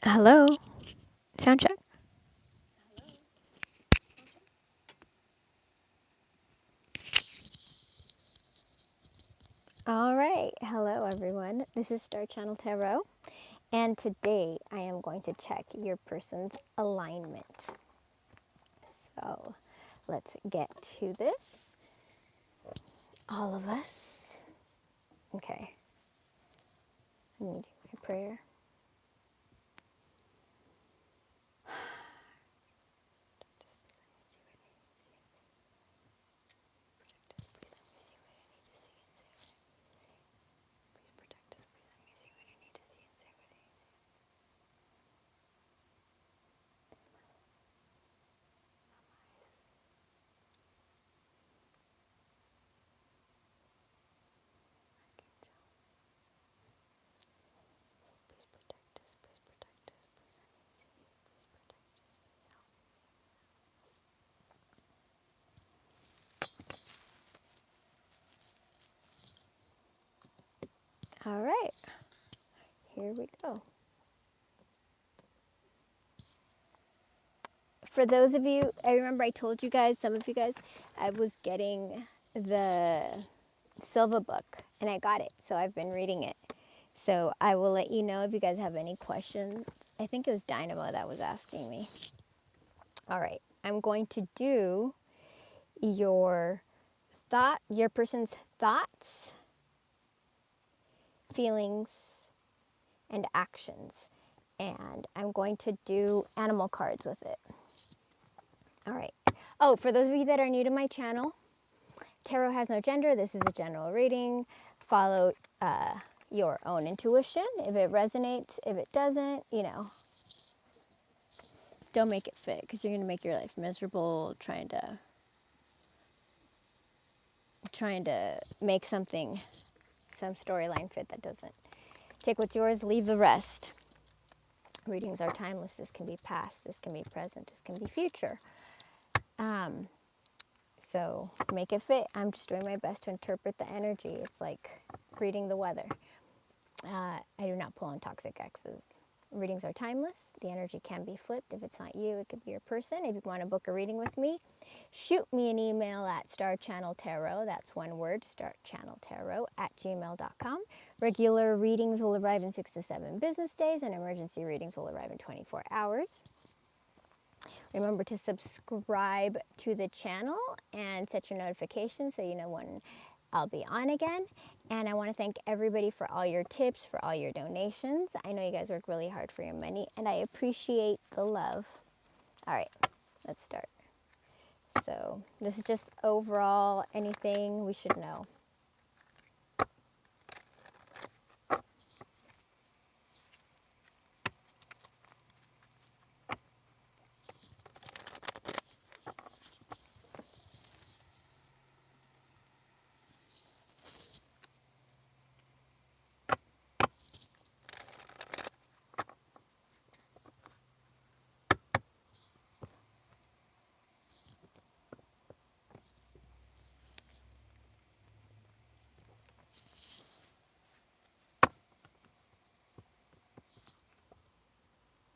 Hello, sound check. All right, hello everyone. This is Star Channel Tarot, and today I am going to check your person's alignment. So let's get to this. All of us. Okay, let me do my prayer. Please protect us, please protect us, please let me see. Please protect us, please help me see. All right, here we go. For those of you, I remember I told you guys, some of you guys, I was getting the Silva book and I got it. So I've been reading it. So I will let you know if you guys have any questions. I think it was Dynamo that was asking me. All right. I'm going to do your person's thoughts, feelings, and actions. And I'm going to do animal cards with it. All right. Oh, for those of you that are new to my channel, tarot has no gender. This is a general reading. Follow your own intuition. If it resonates, if it doesn't, don't make it fit because you're going to make your life miserable trying to make some storyline fit that doesn't. Take what's yours, leave the rest. Readings are timeless. This can be past, this can be present, this can be future. So make it fit. I'm just doing my best to interpret the energy. It's like reading the weather. I do not pull on toxic exes. Readings are timeless. The energy can be flipped. If it's not you, it could be your person. If you want to book a reading with me, shoot me an email at starchanneltarot. That's one word, starchanneltarot@gmail.com. Regular readings will arrive in 6 to 7 business days, and emergency readings will arrive in 24 hours. Remember to subscribe to the channel and set your notifications so you know when I'll be on again. And I want to thank everybody for all your tips, for all your donations. I know you guys work really hard for your money, and I appreciate the love. All right, let's start. So this is just overall anything we should know.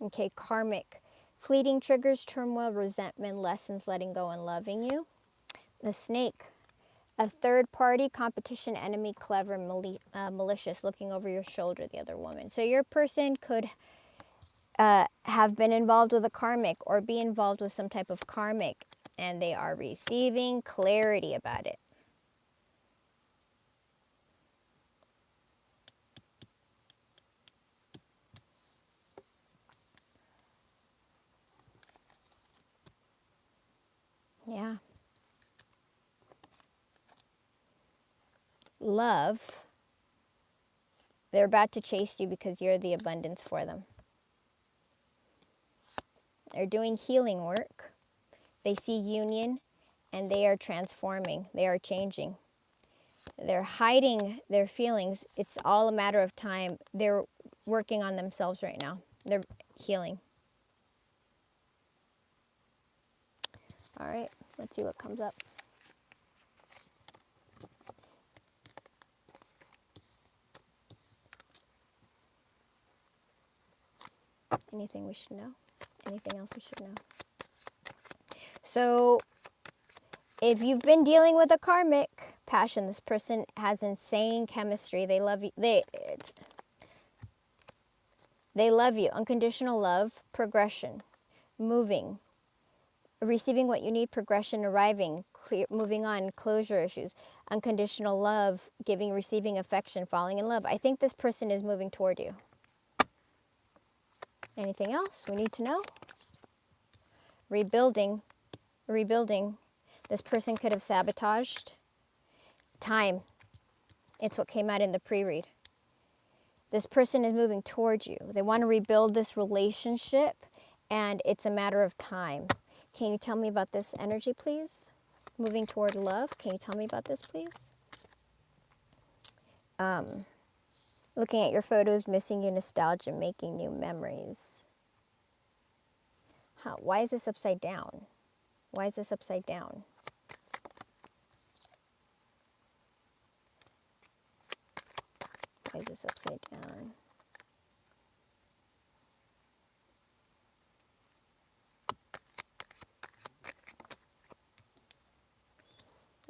Okay, karmic. Fleeting triggers, turmoil, resentment, lessons, letting go, and loving you. The snake. A third party, competition, enemy, clever, malicious, looking over your shoulder, the other woman. So your person could have been involved with a karmic or be involved with some type of karmic, and they are receiving clarity about it. Yeah. Love. They're about to chase you because you're the abundance for them. They're doing healing work. They see union and they are transforming. They are changing. They're hiding their feelings. It's all a matter of time. They're working on themselves right now. They're healing. All right, let's see what comes up. Anything we should know? Anything else we should know? So, if you've been dealing with a karmic passion, this person has insane chemistry. They love you. They love you. Unconditional love, progression, moving, receiving what you need, progression, arriving, clear, moving on, closure issues, unconditional love, giving, receiving affection, falling in love. I think this person is moving toward you. Anything else we need to know? Rebuilding. This person could have sabotaged. Time. It's what came out in the pre-read. This person is moving towards you. They want to rebuild this relationship, and it's a matter of time. Can you tell me about this energy, please? Moving toward love. Can you tell me about this, please? Looking at your photos, missing you, nostalgia, making new memories. Why is this upside down? Why is this upside down? Why is this upside down?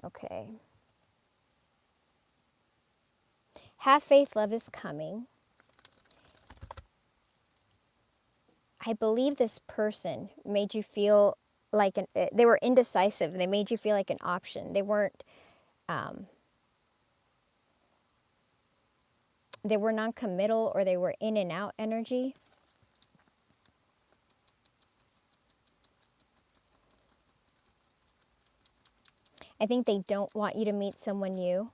Okay. Have faith, love is coming. I believe this person made you feel like they were indecisive. They made you feel like an option. They weren't, they were non-committal, or they were in and out energy. I think they don't want you to meet someone new.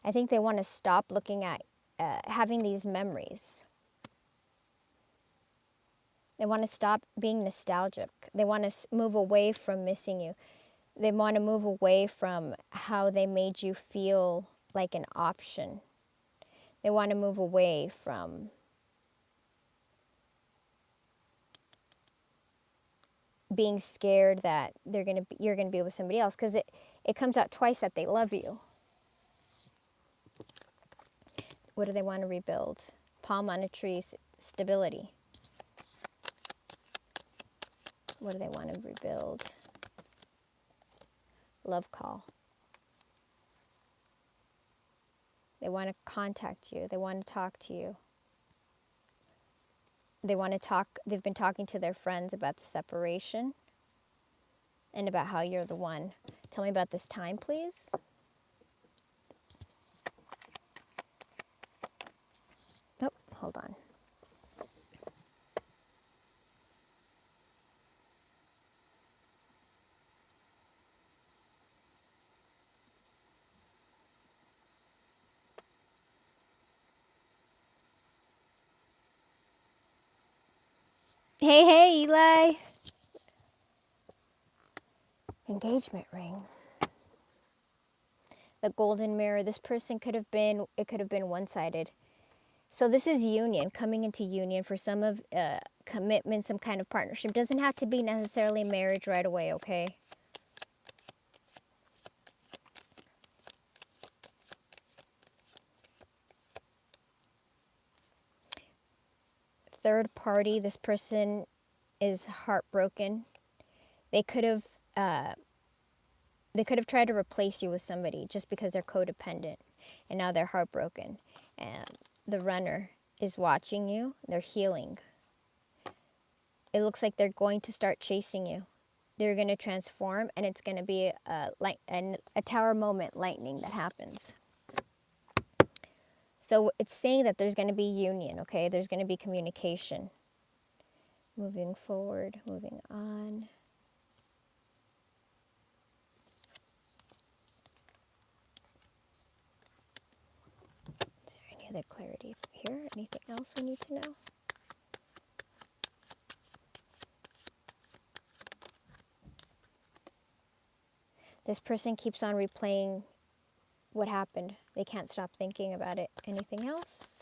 I think they want to stop looking at having these memories. They want to stop being nostalgic. They want to move away from missing you. They want to move away from how they made you feel like an option. They want to move away from being scared that you're gonna be with somebody else, because it comes out twice that they love you. What do they want to rebuild? Palm on a tree, stability. What do they want to rebuild? Love call. They want to contact you. They want to talk to you. They've been talking to their friends about the separation and about how you're the one. Tell me about this time, please. Oh, hold on. Hey, Eli. Engagement ring. The golden mirror. This person could have been one-sided. So this is union, coming into union for some of commitment, some kind of partnership. Doesn't have to be necessarily marriage right away, okay? Third party, this person is heartbroken. They could have tried to replace you with somebody just because they're codependent, and now they're heartbroken. And the runner is watching you. They're healing. It looks like they're going to start chasing you. They're going to transform, and it's going to be a tower moment lightning that happens. So it's saying that there's going to be union, okay? There's going to be communication. Moving forward, moving on. Is there any other clarity here? Anything else we need to know? This person keeps on replaying What happened? They can't stop thinking about it. Anything else?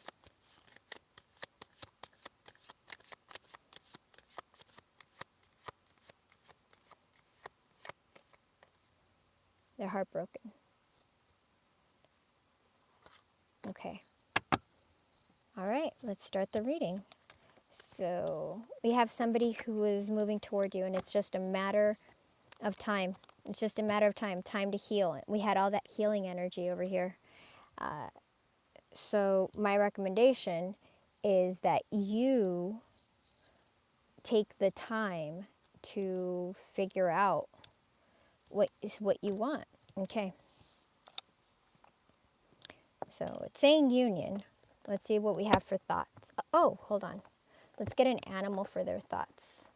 They're heartbroken. Okay. All right, let's start the reading. So we have somebody who is moving toward you, and it's just a matter of time. It's just a matter of time to heal. We had all that healing energy over here. So my recommendation is that you take the time to figure out what is what you want. Okay. So it's saying union. Let's see what we have for thoughts. Oh, hold on. Let's get an animal for their thoughts.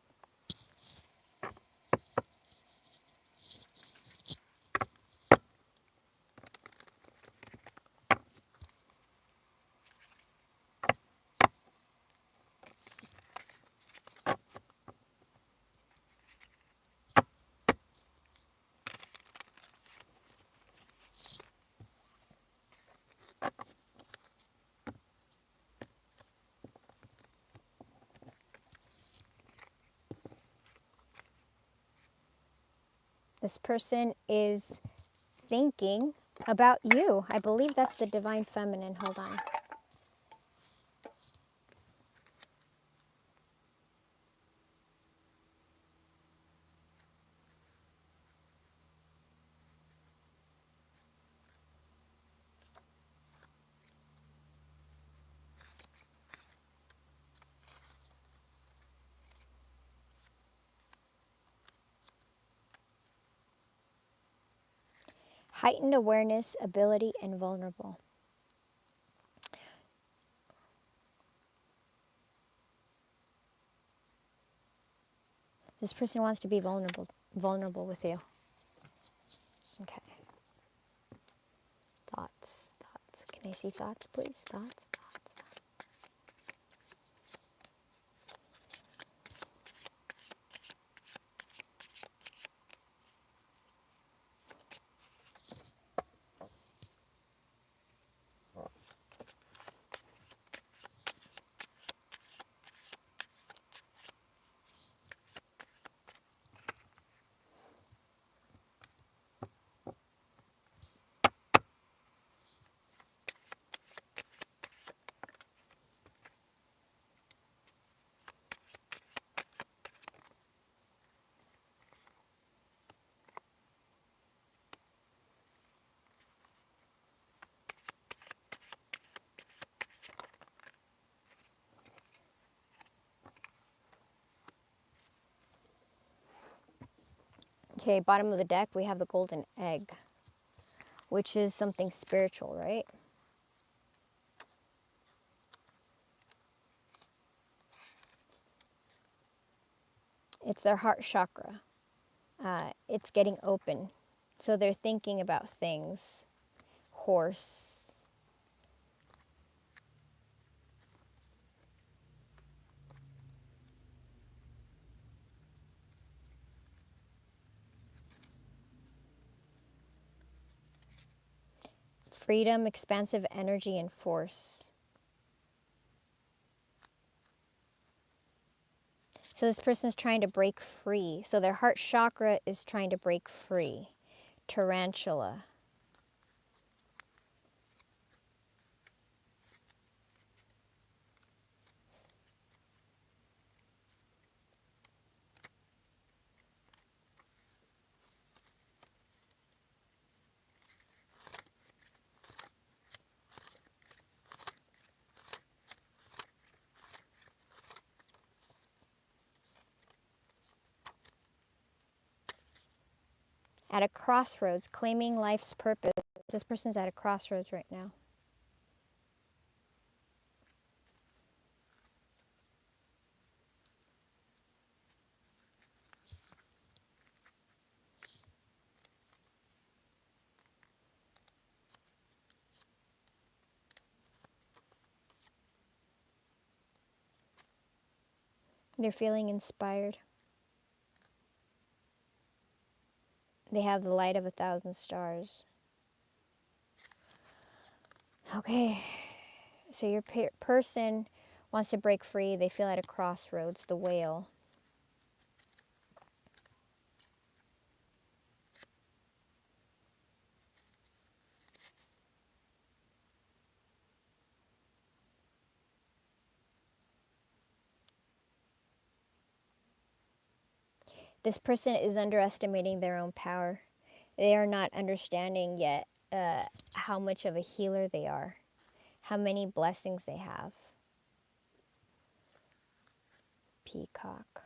This person is thinking about you. I believe that's the divine feminine. Hold on. Heightened awareness, ability, and vulnerable. This person wants to be vulnerable with you. Okay. Thoughts. Can I see thoughts, please? Thoughts. Okay, bottom of the deck, we have the golden egg, which is something spiritual, right? It's their heart chakra. It's getting open. So they're thinking about things. Horse. Freedom, expansive energy, and force. So this person is trying to break free. So their heart chakra is trying to break free. Tarantula. At a crossroads, claiming life's purpose. This person's at a crossroads right now. They're feeling inspired. They have the light of 1,000 stars. Okay, so your person wants to break free. They feel at a crossroads, the whale. This person is underestimating their own power. They are not understanding yet how much of a healer they are, how many blessings they have. Peacock.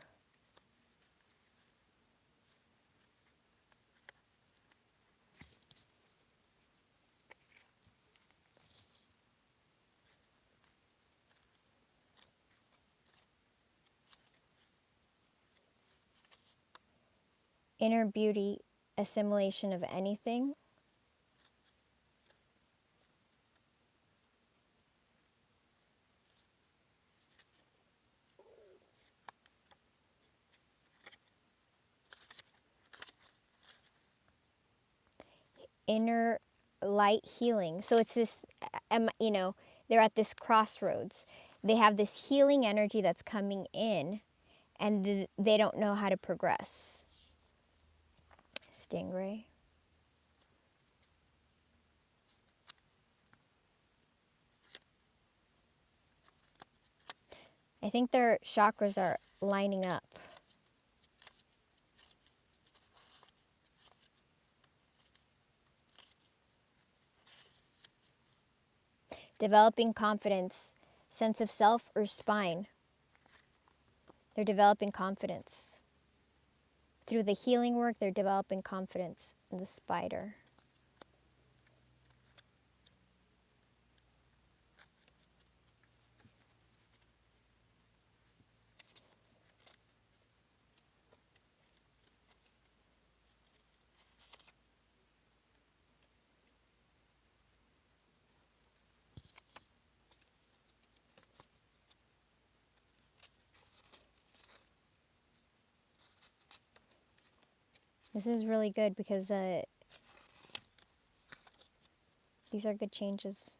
Inner beauty, assimilation of anything. Inner light healing. So it's this, they're at this crossroads. They have this healing energy that's coming in, and they don't know how to progress. Stingray. I think their chakras are lining up. Developing confidence, sense of self or spine. They're developing confidence. Through the healing work, they're developing confidence in the spider. This is really good because these are good changes.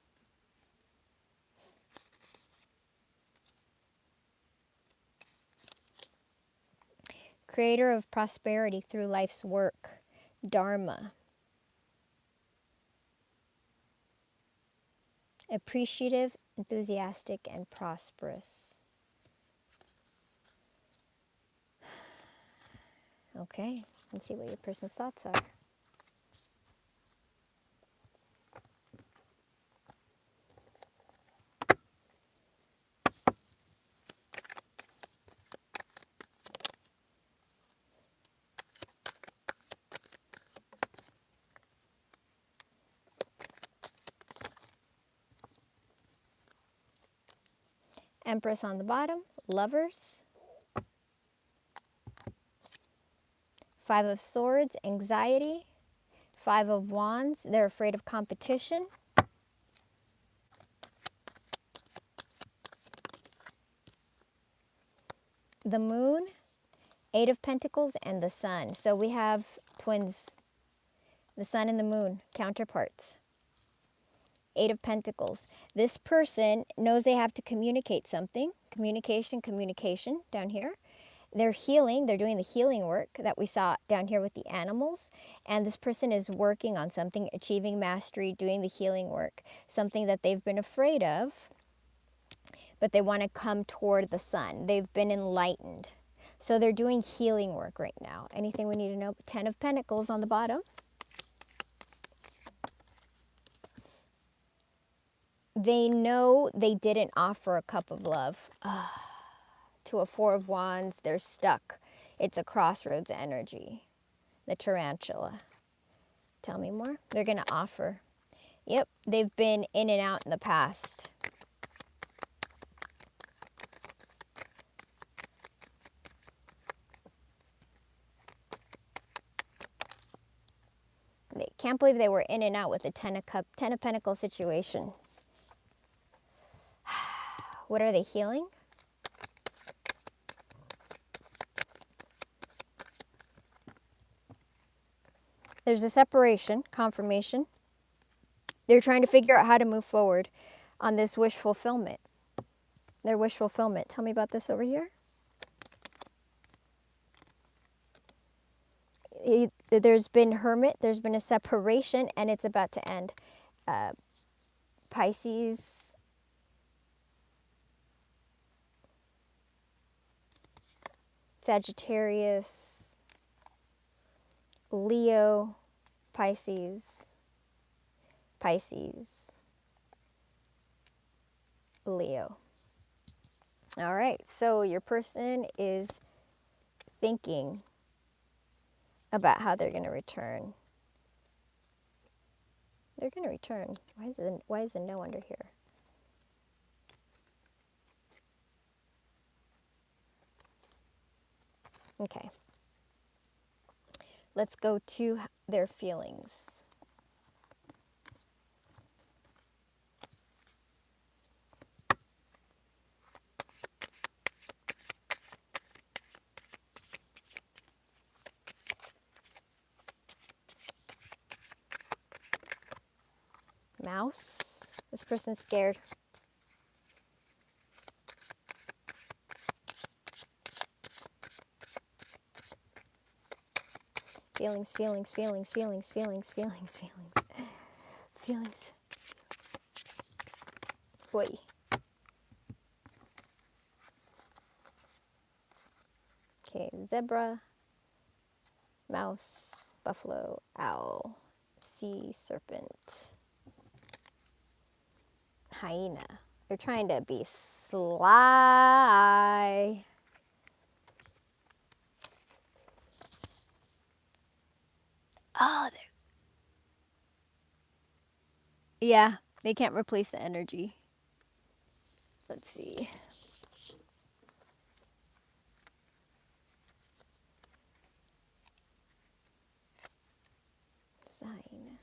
Creator of prosperity through life's work. Dharma. Appreciative, enthusiastic, and prosperous. Okay, let's see what your person's thoughts are. Empress on the bottom, lovers. Five of Swords, anxiety. Five of Wands, they're afraid of competition. The Moon, Eight of Pentacles, and the Sun. So we have twins, the Sun and the Moon, counterparts. Eight of Pentacles. This person knows they have to communicate something. Communication down here. They're healing. They're doing the healing work that we saw down here with the animals. And this person is working on something, achieving mastery, doing the healing work. Something that they've been afraid of, but they want to come toward the sun. They've been enlightened. So they're doing healing work right now. Anything we need to know? 10 of Pentacles on the bottom. They know they didn't offer a cup of love. To a Four of Wands, they're stuck. It's a crossroads energy. The tarantula. Tell me more. They're going to offer. Yep, they've been in and out in the past. They can't believe they were in and out with a 10 of Pentacles situation. What are they healing? There's a separation, confirmation. They're trying to figure out how to move forward on this wish fulfillment. Their wish fulfillment. Tell me about this over here. There's been hermit, there's been a separation, and it's about to end. Pisces, Sagittarius, Leo, Pisces, Pisces, Leo. All right, so your person is thinking about how they're going to return. They're going to return. Why is the no under here? Okay. Let's go to their feelings. Mouse. This person's scared. Feelings, feelings, feelings, feelings, feelings, feelings, feelings. Feelings. Boy. Okay, zebra, mouse, buffalo, owl, sea serpent, hyena. They're trying to be sly. Oh, yeah, they can't replace the energy. Let's see. Hyena.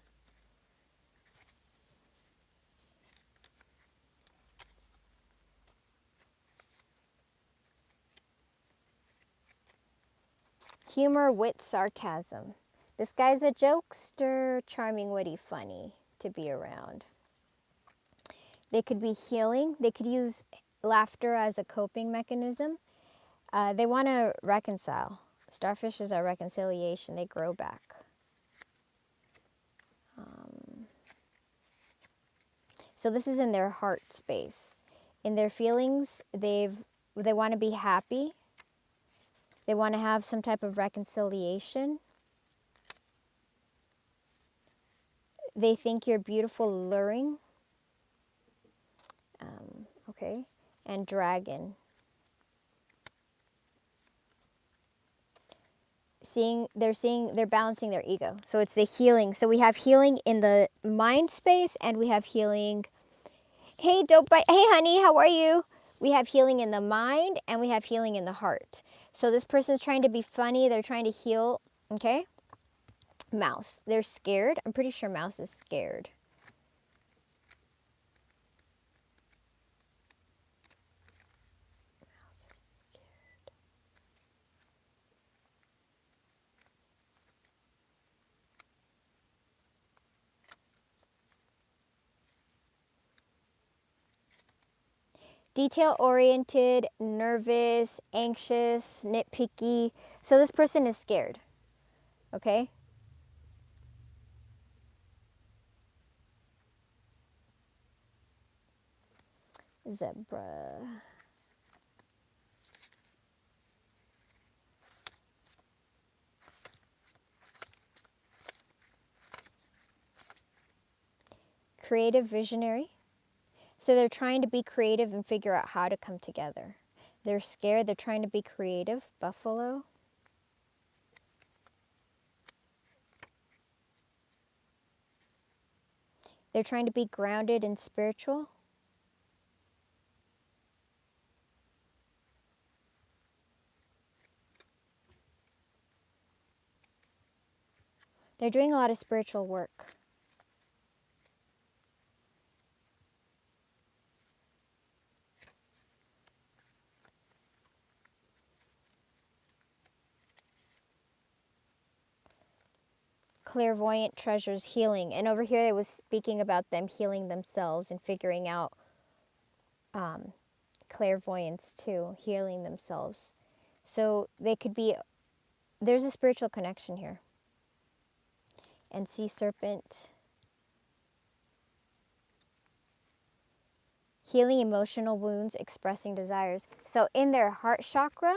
Humor, wit, sarcasm. This guy's a jokester, charming, witty, funny to be around. They could be healing. They could use laughter as a coping mechanism. They want to reconcile. Starfishes are reconciliation. They grow back. So this is in their heart space. In their feelings, they want to be happy. They want to have some type of reconciliation. They think you're beautiful, alluring. Okay. And dragon. They're balancing their ego. So it's the healing. So we have healing in the mind space, and we have healing. Hey, dope bite. Hey, honey, how are you? We have healing in the mind, and we have healing in the heart. So this person's trying to be funny. They're trying to heal. Okay. Mouse. They're scared. I'm pretty sure mouse is scared. Mouse is scared. Detail-oriented, nervous, anxious, nitpicky. So this person is scared. Okay? Zebra. Creative visionary. So they're trying to be creative and figure out how to come together. They're scared. They're trying to be creative. Buffalo. They're trying to be grounded and spiritual. They're doing a lot of spiritual work. clairvoyant treasures, healing. And over here it was speaking about them healing themselves and figuring out clairvoyance too, healing themselves. So they could be, there's a spiritual connection here. And sea serpent, healing emotional wounds, expressing desires. So in their heart chakra,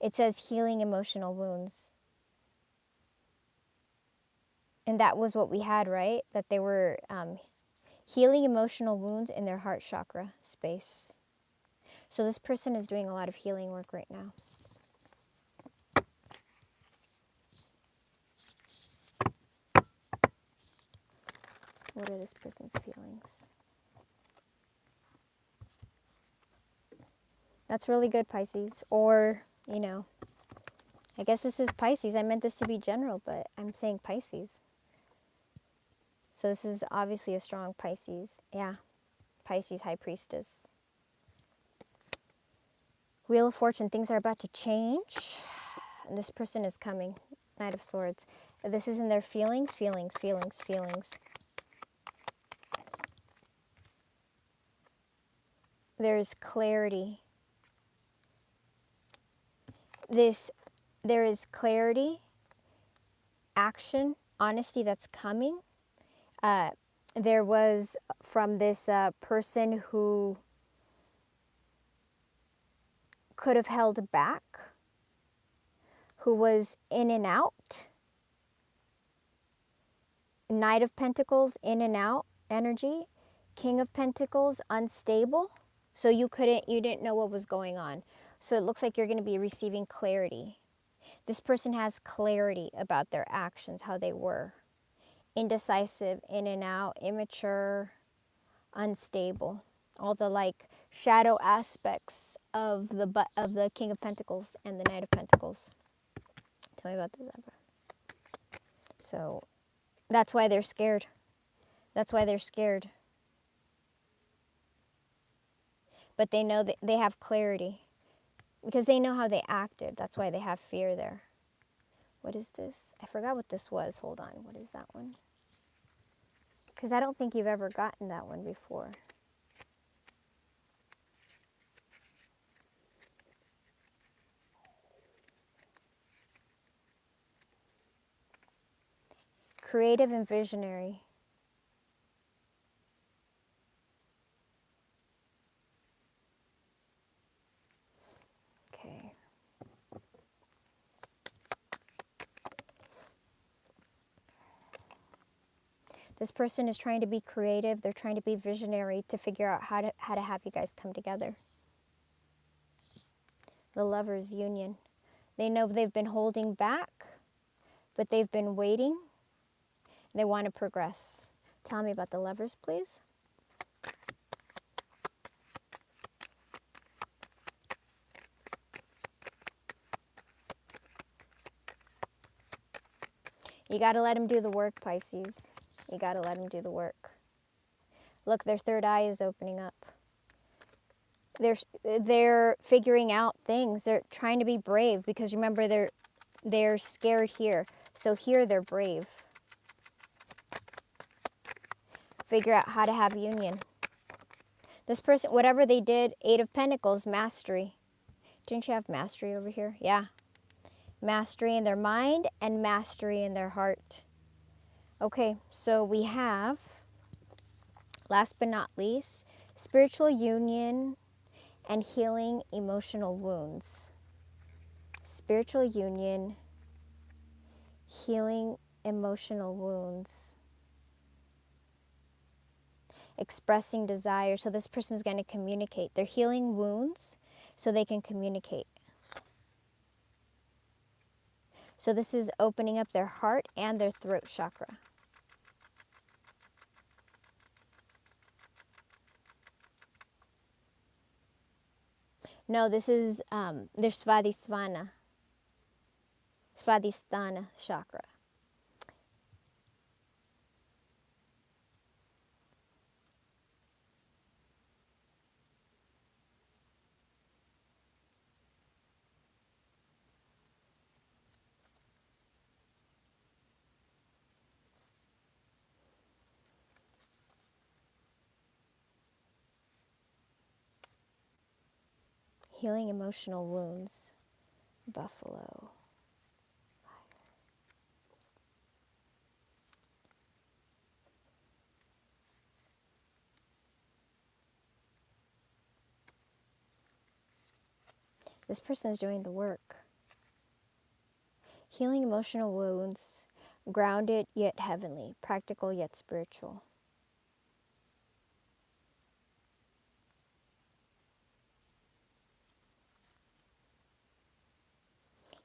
it says healing emotional wounds. And that was what we had, right? That they were healing emotional wounds in their heart chakra space. So this person is doing a lot of healing work right now. What are this person's feelings? That's really good, Pisces. Or, you know, I guess this is Pisces. I meant this to be general, but I'm saying Pisces. So this is obviously a strong Pisces. Yeah, Pisces High Priestess. Wheel of Fortune, things are about to change. And this person is coming. Knight of Swords. This is in their feelings, feelings, feelings, feelings. There's clarity. There is clarity, action, honesty that's coming. There was from this person who could have held back, who was in and out. Knight of Pentacles, in and out energy. King of Pentacles, unstable. So you didn't know what was going on. So it looks like you're going to be receiving clarity. This person has clarity about their actions, how they were. Indecisive, in and out, immature, unstable. All the like shadow aspects of the King of Pentacles and the Knight of Pentacles. Tell me about this, Zebra. So that's why they're scared. That's why they're scared. But they know that they have clarity because they know how they acted. That's why they have fear there. What is this? I forgot what this was. Hold on. What is that one? Because I don't think you've ever gotten that one before. Creative and visionary. Okay. This person is trying to be creative. They're trying to be visionary to figure out how to have you guys come together. The Lovers' union. They know they've been holding back, but they've been waiting. They want to progress. Tell me about the Lovers, please. You got to let them do the work, Pisces. You got to let them do the work. Look, their third eye is opening up. They're figuring out things. They're trying to be brave because remember they're scared here. So here they're brave. Figure out how to have union. This person, whatever they did, 8 of Pentacles, mastery. Didn't you have mastery over here? Yeah. Mastery in their mind and mastery in their heart. Okay, so we have, last but not least, spiritual union and healing emotional wounds. Spiritual union, healing emotional wounds. Expressing desire. So this person is going to communicate. They're healing wounds so they can communicate. So this is opening up their heart and their throat chakra. No, this is their Svadhisthana chakra. Healing emotional wounds. Buffalo. This person is doing the work. Healing emotional wounds. Grounded yet heavenly. Practical yet spiritual.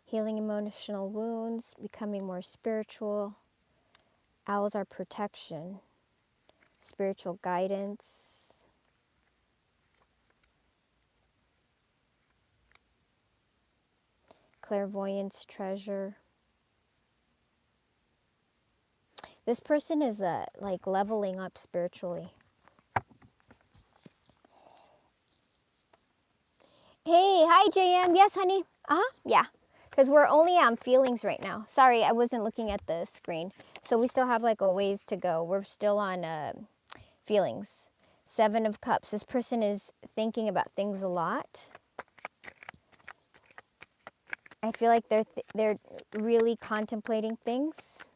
Healing emotional wounds. Becoming more spiritual. Owls are protection. Spiritual guidance. Clairvoyance treasure. This person is like leveling up spiritually. Hey, hi JM. Yes, honey. Yeah. Because we're only on feelings right now. Sorry, I wasn't looking at the screen. So we still have like a ways to go. We're still on feelings. 7 of Cups. This person is thinking about things a lot. I feel like they're really contemplating things.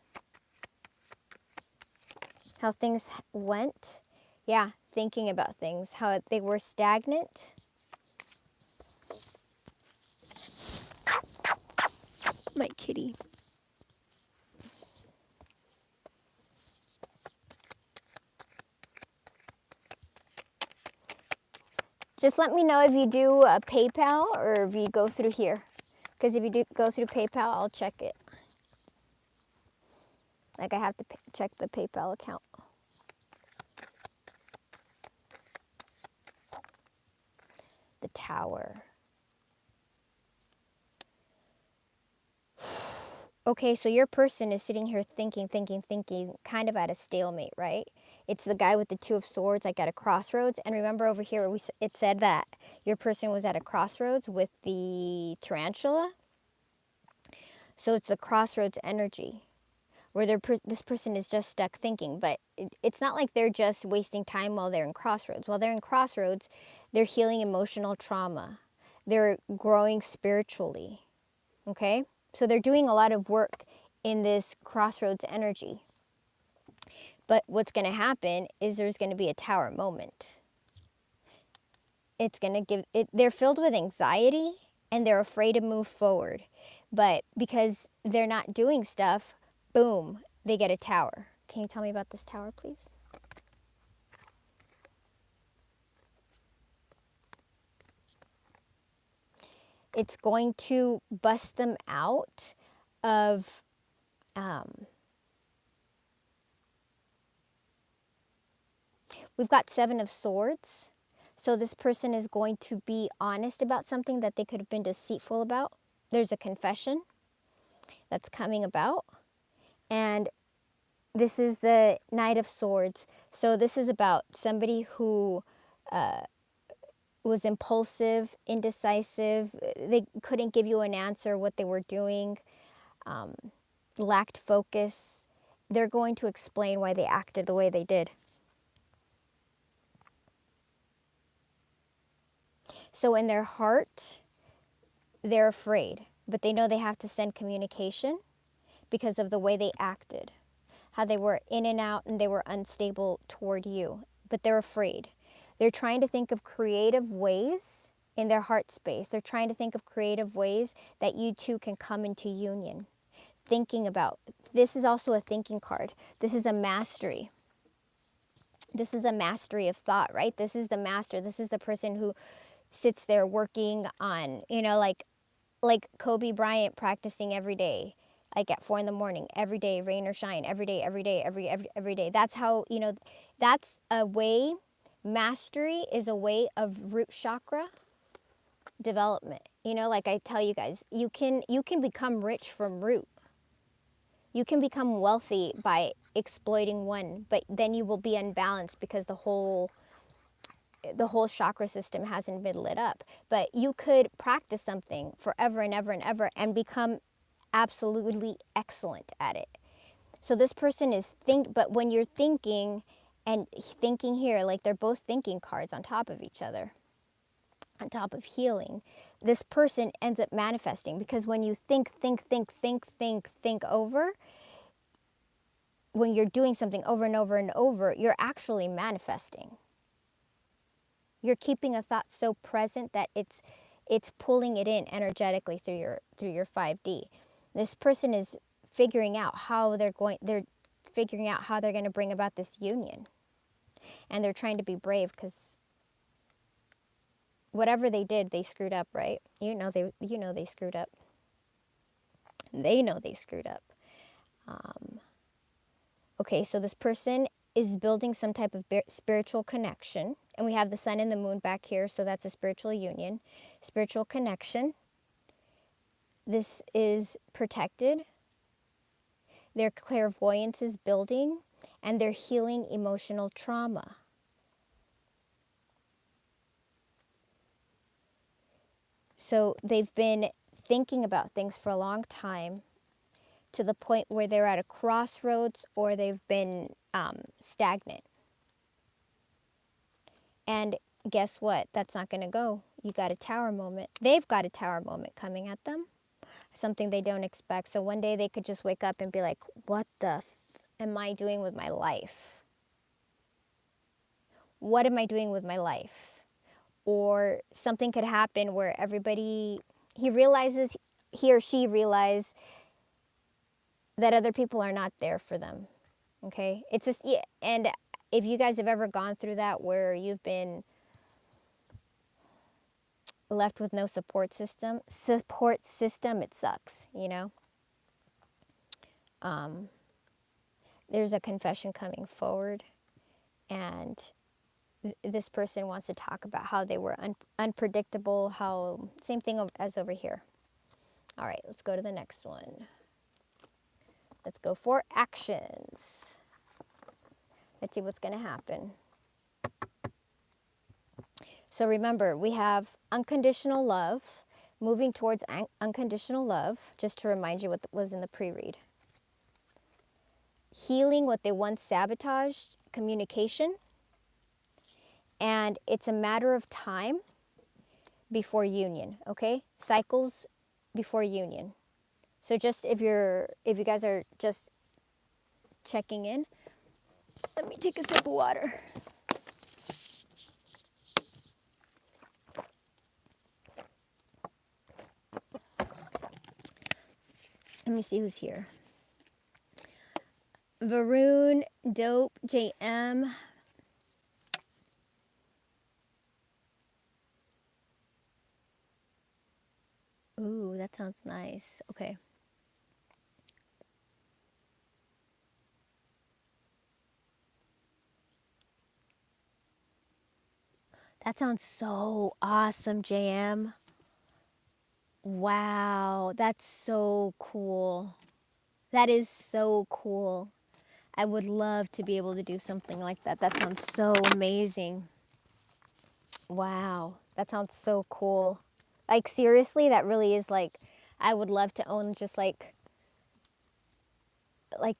How things went. Yeah, thinking about things. How they were stagnant. My kitty. Just let me know if you do PayPal or if you go through here. Because if you do go through PayPal, I'll check it. Like I have to check the PayPal account. The Tower. Okay, so your person is sitting here thinking, kind of at a stalemate, right? It's the guy with the 2 of Swords, like at a crossroads. And remember over here, it said that your person was at a crossroads with the tarantula. So it's the crossroads energy, where this person is just stuck thinking. But it's not like they're just wasting time while they're in crossroads. While they're in crossroads, they're healing emotional trauma. They're growing spiritually, okay? So they're doing a lot of work in this crossroads energy. But what's going to happen is there's going to be a tower moment. It's going to they're filled with anxiety and they're afraid to move forward. But because they're not doing stuff, boom, they get a tower. Can you tell me about this tower, please? It's going to bust them out of we've got 7 of Swords. So this person is going to be honest about something that they could have been deceitful about. There's a confession that's coming about. And this is the Knight of Swords. So this is about somebody who was impulsive, indecisive. They couldn't give you an answer what they were doing, lacked focus. They're going to explain why they acted the way they did. So in their heart, they're afraid, but they know they have to send communication because of the way they acted, how they were in and out and they were unstable toward you, but they're afraid. They're trying to think of creative ways in their heart space. They're trying to think of creative ways that you two can come into union. Thinking about, this is also a thinking card. This is a mastery. This is a mastery of thought, right? This is the master. This is the person who sits there working on, like Kobe Bryant practicing every day, like at 4 a.m, every day, rain or shine, every day, every day. That's how, that's a way, mastery is a way of root chakra development. Like I tell you guys, you can become rich from root. You can become wealthy by exploiting one, but then you will be unbalanced because the whole chakra system hasn't been lit up. But you could practice something forever and ever and ever and become absolutely excellent at it. So this person is but when you're thinking and thinking here, like they're both thinking cards on top of each other. on top of healing, this person ends up manifesting, because when you think over, when you're doing something over and over and over, you're actually manifesting. You're keeping a thought so present that it's pulling it in energetically through your 5D. This person is figuring out how they're figuring out how they're going to bring about this union. And they're trying to be brave, because whatever they did, they screwed up, right? They screwed up. They know they screwed up. Okay, so this person is building some type of spiritual connection. And we have the sun and the moon back here, so that's a spiritual union, spiritual connection. This is protected. Their clairvoyance is building, and they're healing emotional trauma. So they've been thinking about things for a long time, to the point where they're at a crossroads, or they've been stagnant. And guess what? That's not going to go. You got a tower moment. They've got a tower moment coming at them. Something they don't expect. So one day they could just wake up and be like, what the am I doing with my life? What am I doing with my life? Or something could happen where he or she realizes that other people are not there for them. Okay? It's just, yeah. And if you guys have ever gone through that, where you've been left with no support system, it sucks, There's a confession coming forward, and this person wants to talk about how they were unpredictable, how, same thing as over here. All right, let's go to the next one. Let's go for actions. Let's see what's going to happen. So remember, we have unconditional love, moving towards unconditional love, just to remind you what was in the pre-read. Healing what they once sabotaged, communication, and it's a matter of time before union, okay? Cycles before union. So just if you guys are just checking in, let me take a sip of water. Let me see who's here. Varun, Dope, JM. Ooh, that sounds nice. Okay. That sounds so awesome, JM. Wow, that's so cool. That is so cool. I would love to be able to do something like that. That sounds so amazing. Wow, that sounds so cool. Like, seriously, that really is like, I would love to own just like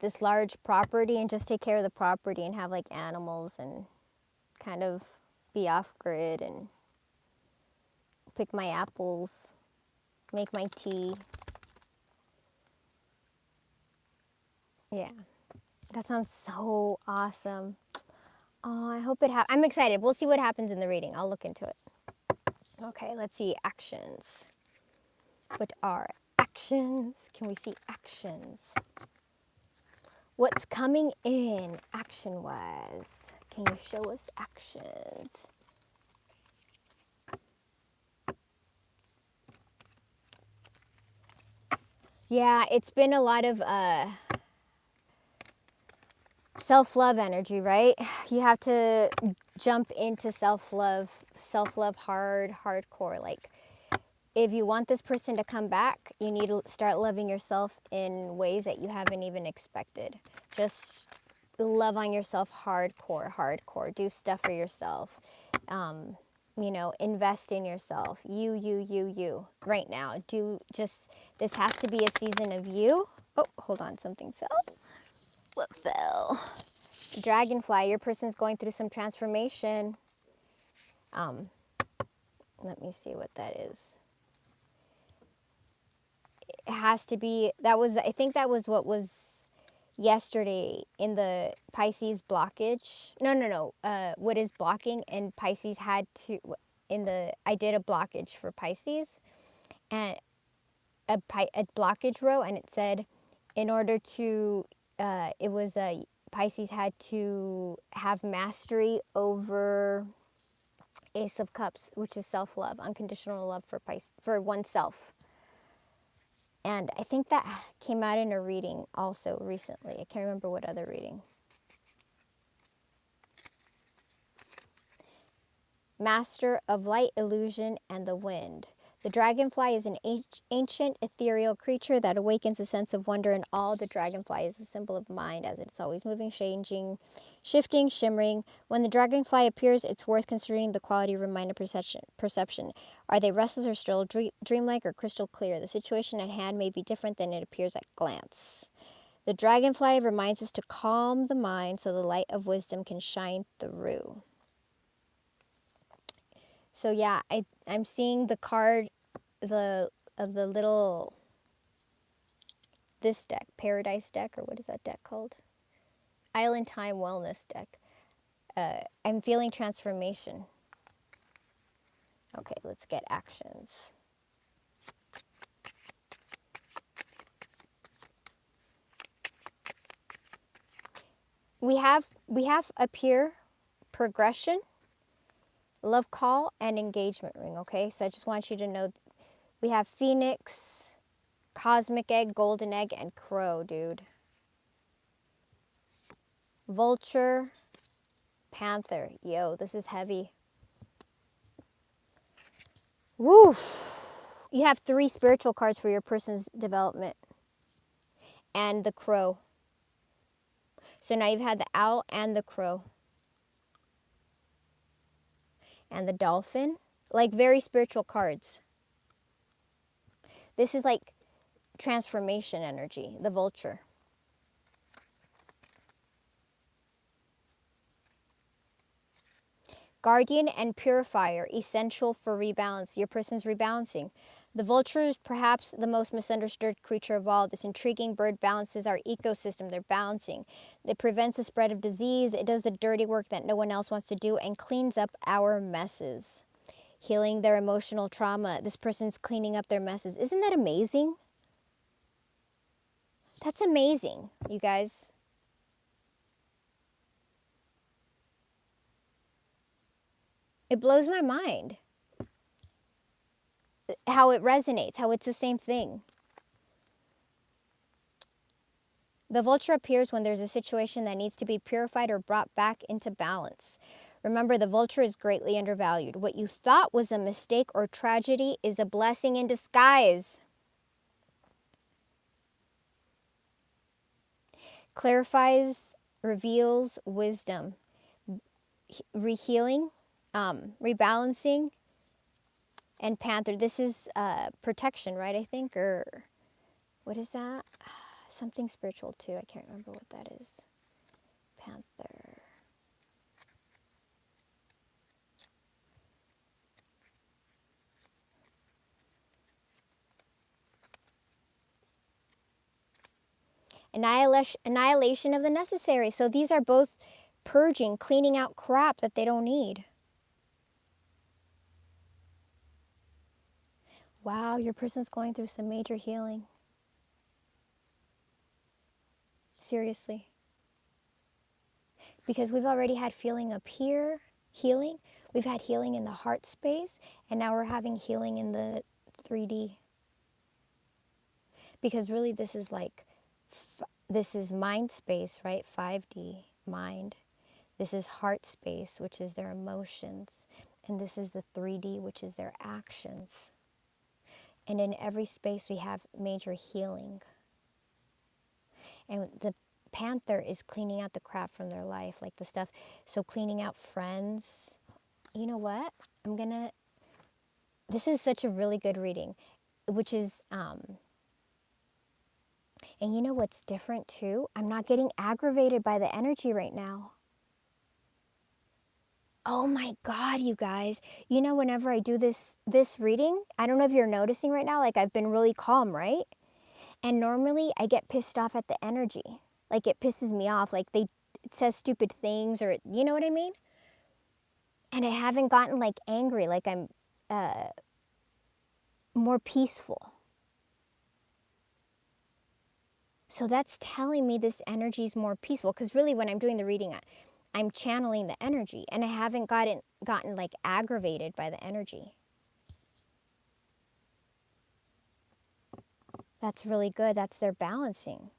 this large property, and just take care of the property, and have like animals, and kind of be off grid, and pick my apples, make my tea. Yeah, that sounds so awesome. Oh, I hope I'm excited. We'll see what happens in the reading. I'll look into it. Okay, let's see actions. What are actions? Can we see actions? What's coming in action-wise? Can you show us actions? Yeah, it's been a lot of self-love energy, right? You have to jump into self-love hardcore. Like, if you want this person to come back, you need to start loving yourself in ways that you haven't even expected. Just love on yourself hardcore. Do stuff for yourself. Invest in yourself. You. Right now. This has to be a season of you. Oh, hold on, something fell. What fell? Dragonfly, your person's going through some transformation. Let me see what that is. It has to be, that was, I think that was what was yesterday in the Pisces blockage. No. What is blocking? And Pisces had to, I did a blockage for Pisces and a blockage row, and it said in order to, it was a, Pisces had to have mastery over Ace of Cups, which is self-love, unconditional love for oneself. And I think that came out in a reading also recently. I can't remember what other reading. Master of light, illusion, and the wind. The dragonfly is an ancient ethereal creature that awakens a sense of wonder in all. The dragonfly is a symbol of mind, as it's always moving, changing, shifting, shimmering. When the dragonfly appears, it's worth considering the quality of mind and perception. Are they restless or still, dreamlike or crystal clear? The situation at hand may be different than it appears at glance. The dragonfly reminds us to calm the mind so the light of wisdom can shine through. So yeah, I'm seeing the card of the little, this deck, Paradise deck, or what is that deck called? Island Time Wellness deck. I'm feeling transformation. Okay, let's get actions. We have up here progression, love call, and engagement ring, okay? So I just want you to know we have Phoenix, Cosmic Egg, Golden Egg, and Crow, dude. Vulture, Panther. Yo, this is heavy. Woof. You have 3 spiritual cards for your person's development. And the crow. So now you've had the owl and the crow. And the dolphin. Like very spiritual cards. This is like transformation energy. The vulture. Guardian and purifier, essential for rebalance. Your person's rebalancing. The vulture is perhaps the most misunderstood creature of all. This intriguing bird balances our ecosystem. They're balancing. It prevents the spread of disease. It does the dirty work that no one else wants to do and cleans up our messes. Healing their emotional trauma. This person's cleaning up their messes. Isn't that amazing? That's amazing, you guys. It blows my mind how it resonates, how it's the same thing. The vulture appears when there's a situation that needs to be purified or brought back into balance. Remember, the vulture is greatly undervalued. What you thought was a mistake or tragedy is a blessing in disguise. Clarifies, reveals wisdom. Rehealing, rebalancing, and panther. This is protection, right, I think? Or what is that? Something spiritual, too. I can't remember what that is. Panther. Annihilation of the necessary. So these are both purging, cleaning out crap that they don't need. Wow, your person's going through some major healing. Seriously. Because we've already had feeling up here, healing. We've had healing in the heart space, and now we're having healing in the 3D. Because really this is like, this is mind space, right? 5D, mind. This is heart space, which is their emotions. And this is the 3D, which is their actions. And in every space we have major healing. And the panther is cleaning out the crap from their life, like the stuff. So cleaning out friends. You know what? This is such a really good reading, which is, and you know what's different too? I'm not getting aggravated by the energy right now. Oh my God, you guys. You know, whenever I do this reading, I don't know if you're noticing right now, like I've been really calm, right? And normally I get pissed off at the energy. Like it pisses me off. Like it says stupid things, or you know what I mean? And I haven't gotten like angry. Like I'm more peaceful. So that's telling me this energy is more peaceful. Because really when I'm doing the reading, I'm channeling the energy. And I haven't gotten like aggravated by the energy. That's really good. That's their balancing.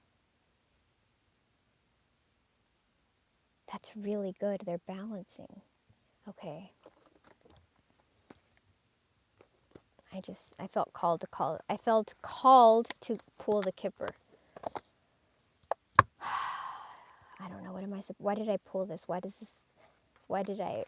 That's really good. They're balancing. Okay. I felt called to call. I felt called to pull the kipper. I don't know. Why did I pull this? Why did I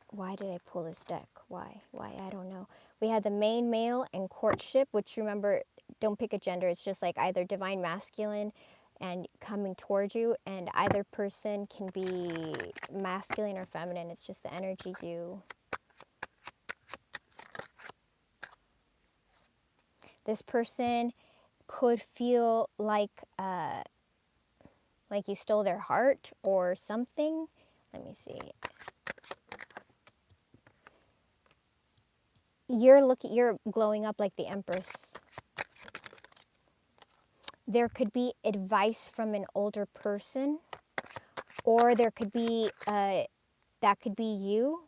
pull this deck? Why? I don't know. We had the main male and courtship, which remember, don't pick a gender. It's just like either divine masculine and coming towards you, and either person can be masculine or feminine. It's just the energy you. This person could feel like you stole their heart or something. Let me see. You're glowing up like the Empress. There could be advice from an older person, or there could be that could be you.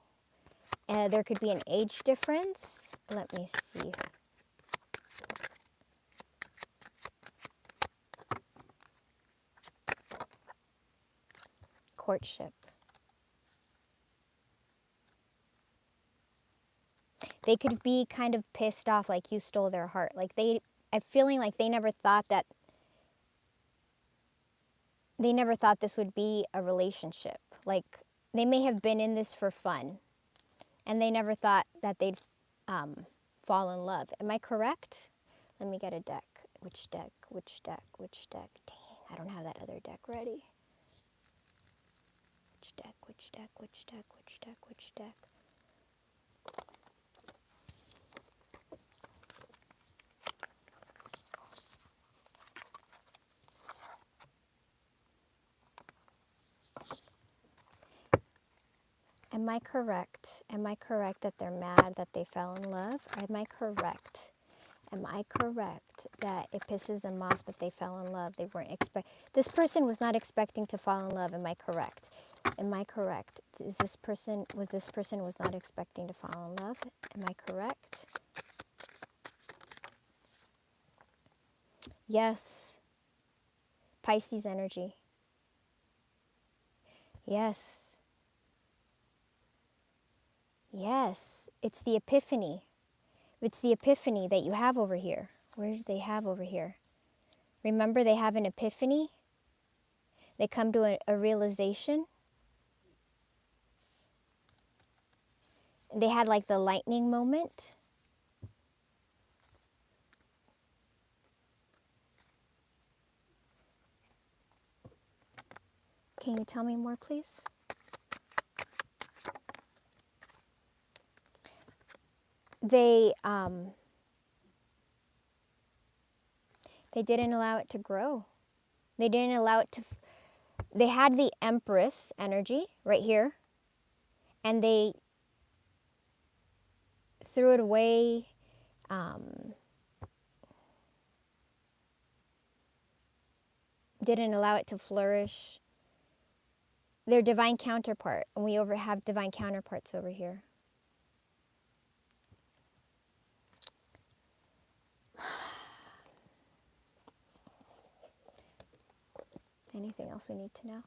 There could be an age difference. Let me see. Courtship. They could be kind of pissed off, like you stole their heart. Like I'm feeling like they never thought this would be a relationship. Like they may have been in this for fun, and they never thought that they'd fall in love. Am I correct? Let me get a deck. Which deck? Which deck? Which deck? Dang, I don't have that other deck ready. Which deck? Which deck? Which deck? Which deck? Which deck? Am I correct? Am I correct that they're mad that they fell in love? Am I correct? Am I correct that it pisses them off that they fell in love? They weren't This person was not expecting to fall in love. Am I correct? Am I correct? This person was not expecting to fall in love? Am I correct? Yes. Pisces energy. Yes. Yes. It's the epiphany. It's the epiphany that you have over here. Where do they have over here? Remember, they have an epiphany. They come to a realization. They had like the lightning moment. Can you tell me more, please? They didn't allow it to grow. They didn't allow it to. They had the Empress energy right here, and they threw it away. Didn't allow it to flourish. Their divine counterpart, and we have divine counterparts over here. Anything else we need to know?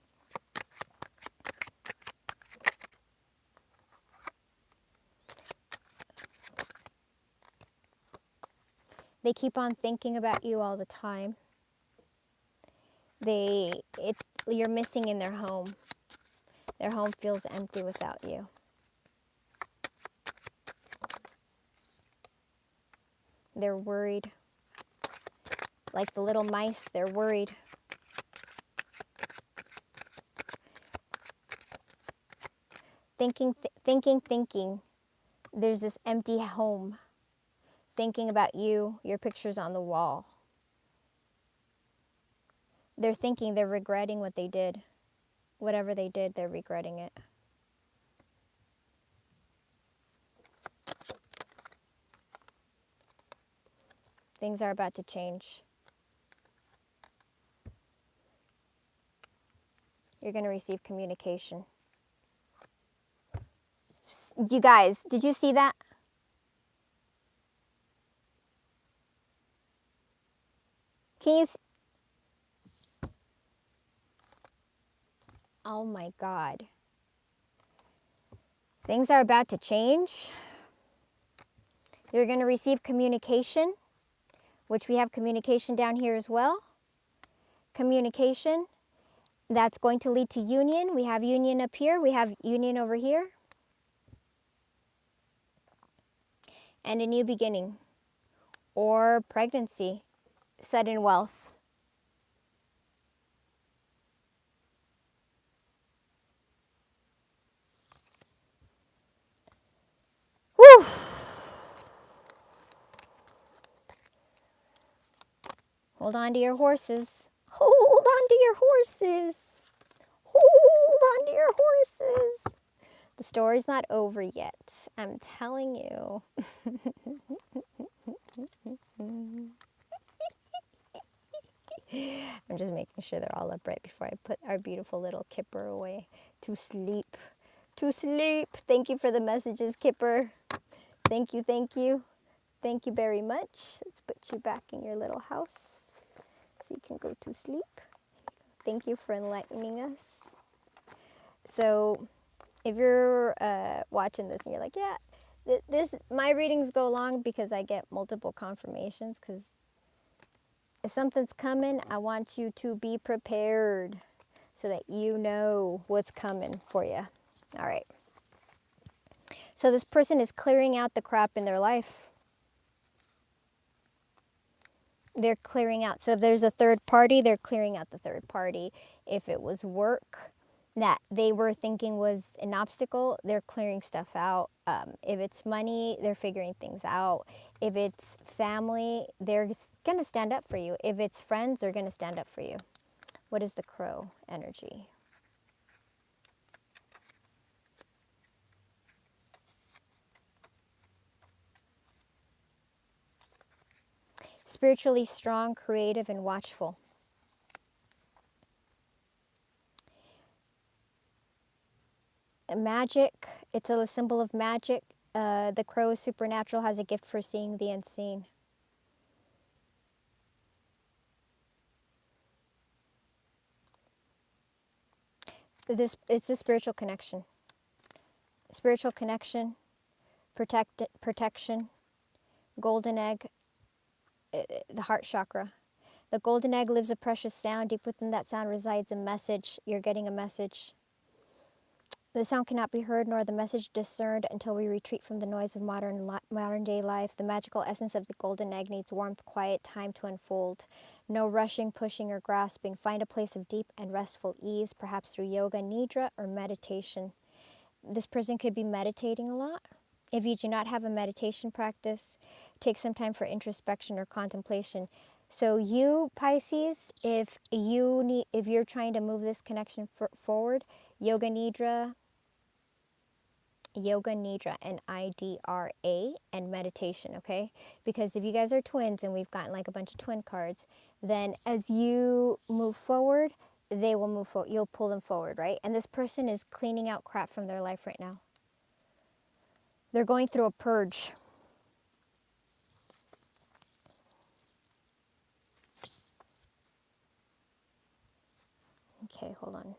They keep on thinking about you all the time. You're missing in their home. Their home feels empty without you. They're worried. Like the little mice, they're worried. thinking. There's this empty home. Thinking about you, your pictures on the wall. They're thinking, they're regretting what they did. Whatever they did, they're regretting it. Things are about to change. You're going to receive communication. You guys, did you see that? Can you? Oh my God. Things are about to change. You're going to receive communication, which we have communication down here as well. Communication that's going to lead to union. We have union up here. We have union over here. And a new beginning or pregnancy, sudden wealth. Whew. Hold on to your horses. Hold on to your horses. Hold on to your horses. The story's not over yet. I'm telling you. I'm just making sure they're all upright before I put our beautiful little Kipper away to sleep. To sleep. Thank you for the messages, Kipper. Thank you, thank you. Thank you very much. Let's put you back in your little house so you can go to sleep. Thank you for enlightening us. So if you're watching this and you're like, yeah, my readings go long because I get multiple confirmations, because if something's coming, I want you to be prepared so that you know what's coming for you. All right. So this person is clearing out the crap in their life. They're clearing out. So if there's a third party, they're clearing out the third party. If it was work that they were thinking was an obstacle, they're clearing stuff out. If it's money, they're figuring things out. If it's family, they're going to stand up for you. If it's friends, they're going to stand up for you. What is the crow energy? Spiritually strong, creative, and watchful. Magic, it's a symbol of magic. The crow is supernatural, has a gift for seeing the unseen. It's a spiritual connection. Spiritual connection, protection, golden egg, the heart chakra. The golden egg lives a precious sound. Deep within that sound resides a message. You're getting a message. The sound cannot be heard nor the message discerned until we retreat from the noise of modern day life. The magical essence of the golden egg needs warmth, quiet, time to unfold. No rushing, pushing, or grasping. Find a place of deep and restful ease, perhaps through yoga, nidra, or meditation. This person could be meditating a lot. If you do not have a meditation practice, take some time for introspection or contemplation. So you, Pisces, if you're trying to move this connection forward, yoga nidra, NIDRA, and meditation, okay? Because if you guys are twins and we've gotten like a bunch of twin cards, then as you move forward, they will move forward. You'll pull them forward, right? And this person is cleaning out crap from their life right now. They're going through a purge. Okay, hold on.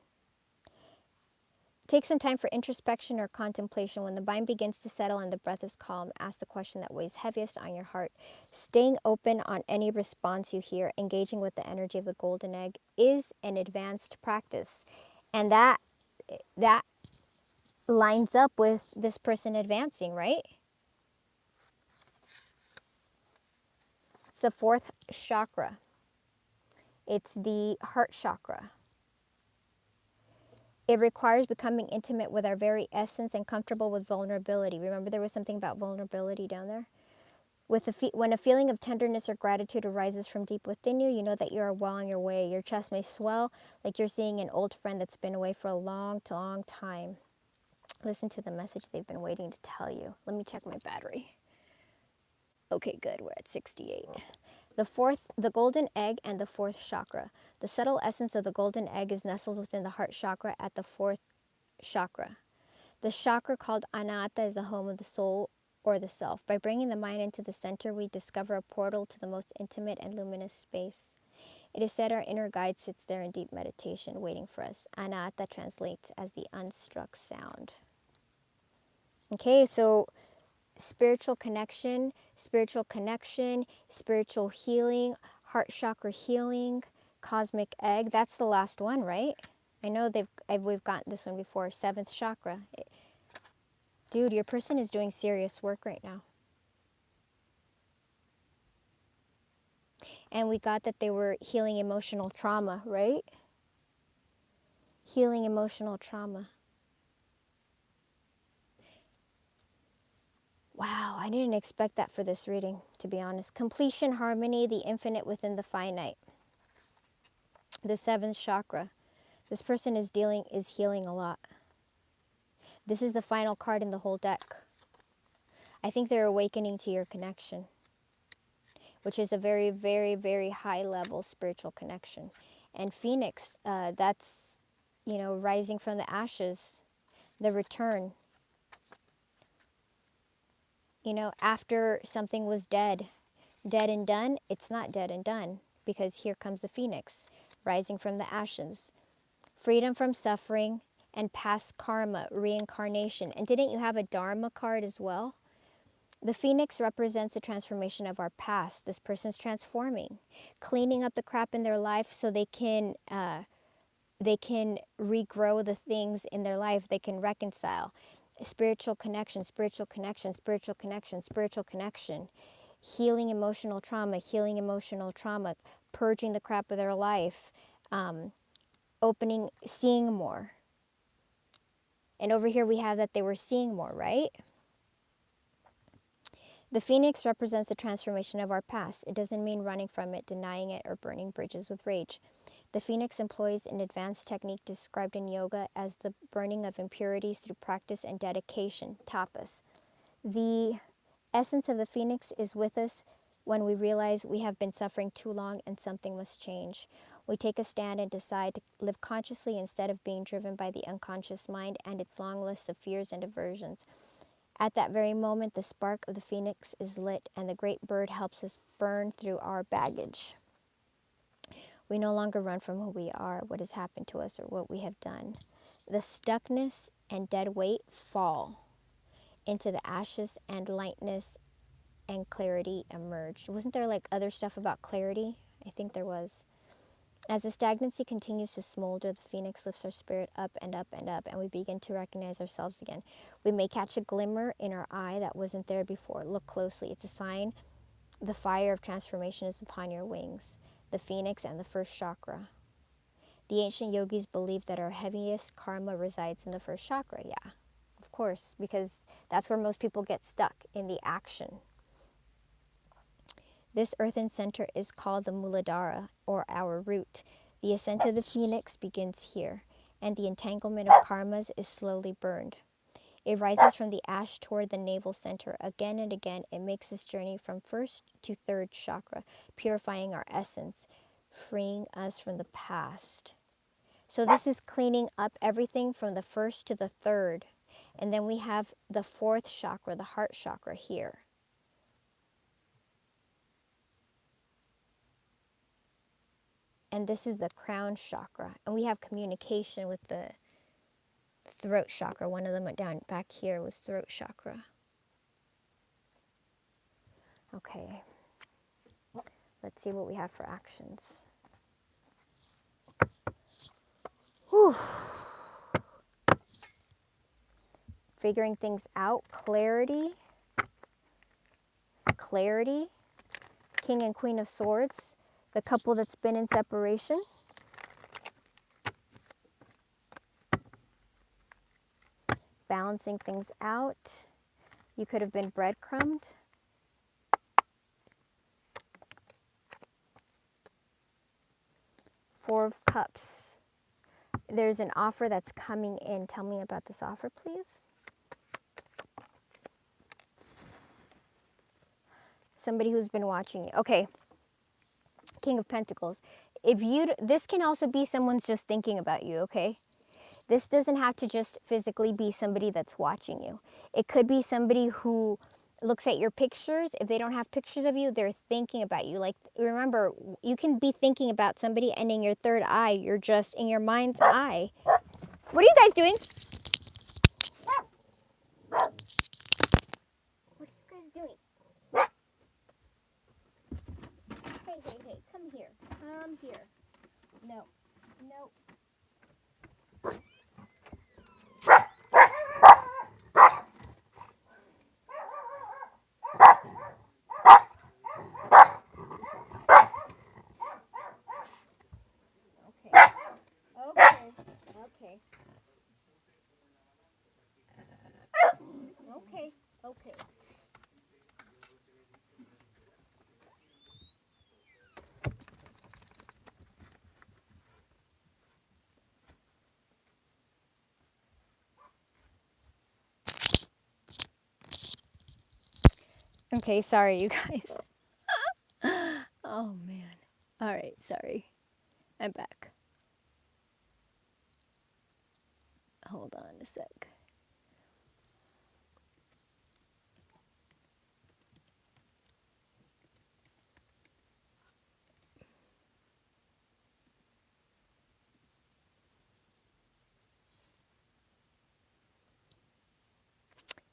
Take some time for introspection or contemplation. When the mind begins to settle and the breath is calm, ask the question that weighs heaviest on your heart. Staying open on any response you hear, engaging with the energy of the golden egg is an advanced practice. And that lines up with this person advancing, right? It's the fourth chakra. It's the heart chakra. It requires becoming intimate with our very essence and comfortable with vulnerability. Remember there was something about vulnerability down there? When a feeling of tenderness or gratitude arises from deep within you, you know that you are well on your way. Your chest may swell like you're seeing an old friend that's been away for a long, long time. Listen to the message they've been waiting to tell you. Let me check my battery. Okay, good. We're at 68. The golden egg and the fourth chakra. The subtle essence of the golden egg is nestled within the heart chakra at the fourth chakra. The chakra called Anahata is the home of the soul or the self. By bringing the mind into the center, we discover a portal to the most intimate and luminous space. It is said our inner guide sits there in deep meditation, waiting for us. Anahata translates as the unstruck sound. Okay, so spiritual connection, spiritual healing, heart chakra healing, cosmic egg. That's the last one, right? I know we've gotten this one before. Seventh chakra. Dude, your person is doing serious work right now. And we got that they were healing emotional trauma, right? Healing emotional trauma. Wow, I didn't expect that for this reading, to be honest. Completion, harmony, the infinite within the finite. The seventh chakra. This person is healing a lot. This is the final card in the whole deck. I think they're awakening to your connection, which is a very, very, very high level spiritual connection. And Phoenix, that's, rising from the ashes, the return. After something was dead and done, it's not dead and done, because here comes the Phoenix, rising from the ashes. Freedom from suffering and past karma, reincarnation. And didn't you have a Dharma card as well? The Phoenix represents the transformation of our past. This person's transforming, cleaning up the crap in their life so they can regrow the things in their life. They can reconcile. Spiritual connection, spiritual connection, spiritual connection, spiritual connection. Healing emotional trauma, purging the crap of their life, seeing more. And over here we have that they were seeing more, right? The Phoenix represents the transformation of our past. It doesn't mean running from it, denying it, or burning bridges with rage. The Phoenix employs an advanced technique described in yoga as the burning of impurities through practice and dedication, tapas. The essence of the Phoenix is with us when we realize we have been suffering too long and something must change. We take a stand and decide to live consciously instead of being driven by the unconscious mind and its long list of fears and aversions. At that very moment, the spark of the Phoenix is lit, and the great bird helps us burn through our baggage. We no longer run from who we are, what has happened to us, or what we have done. The stuckness and dead weight fall into the ashes, and lightness and clarity emerge. Wasn't there other stuff about clarity? I think there was. As the stagnancy continues to smolder, the Phoenix lifts our spirit up and up and up, and we begin to recognize ourselves again. We may catch a glimmer in our eye that wasn't there before. Look closely. It's a sign the fire of transformation is upon your wings. The Phoenix and the first chakra. The ancient yogis believed that our heaviest karma resides in the first chakra. Yeah, of course, because that's where most people get stuck, in the action. This earthen center is called the Muladhara, or our root. The ascent of the Phoenix begins here, and the entanglement of karmas is slowly burned. It rises from the ash toward the navel center. Again and again, it makes this journey from first to third chakra, purifying our essence, freeing us from the past. So this is cleaning up everything from the first to the third. And then we have the fourth chakra, the heart chakra here. And this is the crown chakra. And we have communication with the throat chakra. One of them went down back here was throat chakra. Okay. Let's see what we have for actions. Whew. Figuring things out. Clarity. King and Queen of Swords. The couple that's been in separation. balancing things out. You could have been breadcrumbed. Four of Cups. There's an offer that's coming in. Tell me about this offer, please. Somebody who's been watching you. Okay. King of Pentacles. This can also be someone's just thinking about you, okay? This doesn't have to just physically be somebody that's watching you. It could be somebody who looks at your pictures. If they don't have pictures of you, they're thinking about you. Like, remember, you can be thinking about somebody, and in your third eye, you're just in your mind's eye. What are you guys doing? What are you guys doing? Hey, come here. Come here. No. Okay. Okay, sorry, you guys. Oh, man. All right, sorry. I'm back. Hold on a sec.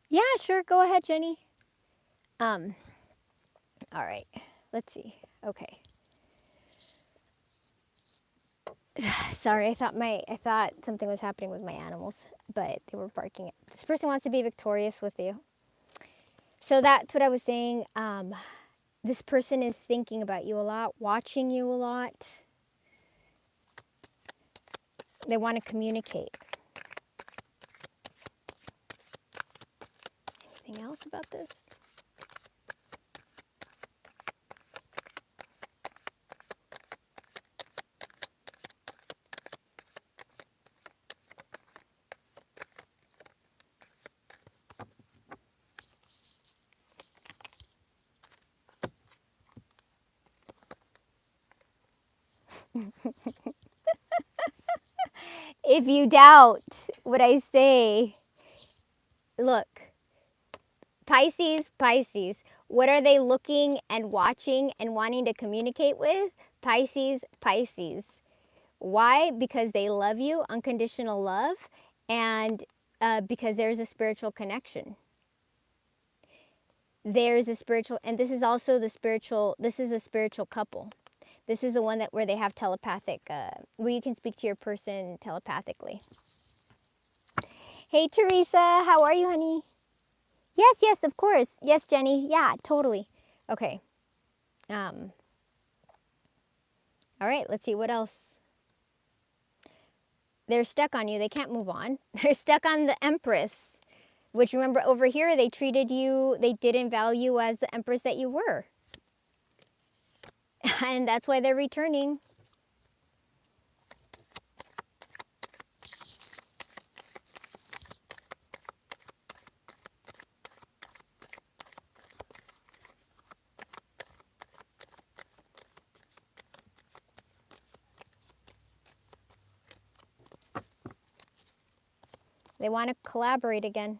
Yeah, sure. Go ahead, Jenny. All right. Let's see. Okay. Sorry, I thought something was happening with my animals, but they were barking. This person wants to be victorious with you. So that's what I was saying. This person is thinking about you a lot, watching you a lot. They want to communicate. Anything else about this? If you doubt what I say, look, Pisces, what are they looking and watching and wanting to communicate with? Pisces. Why? Because they love you, unconditional love, and because there's a spiritual connection. There's a spiritual, and this is also this is a spiritual couple. This is the one where they have telepathic, where you can speak to your person telepathically. Hey, Teresa, how are you, honey? Yes, of course. Yes, Jenny. Yeah, totally. Okay. All right, let's see what else. They're stuck on you. They can't move on. They're stuck on the Empress, which, remember, over here, they didn't value as the Empress that you were. And that's why they're returning. They want to collaborate again.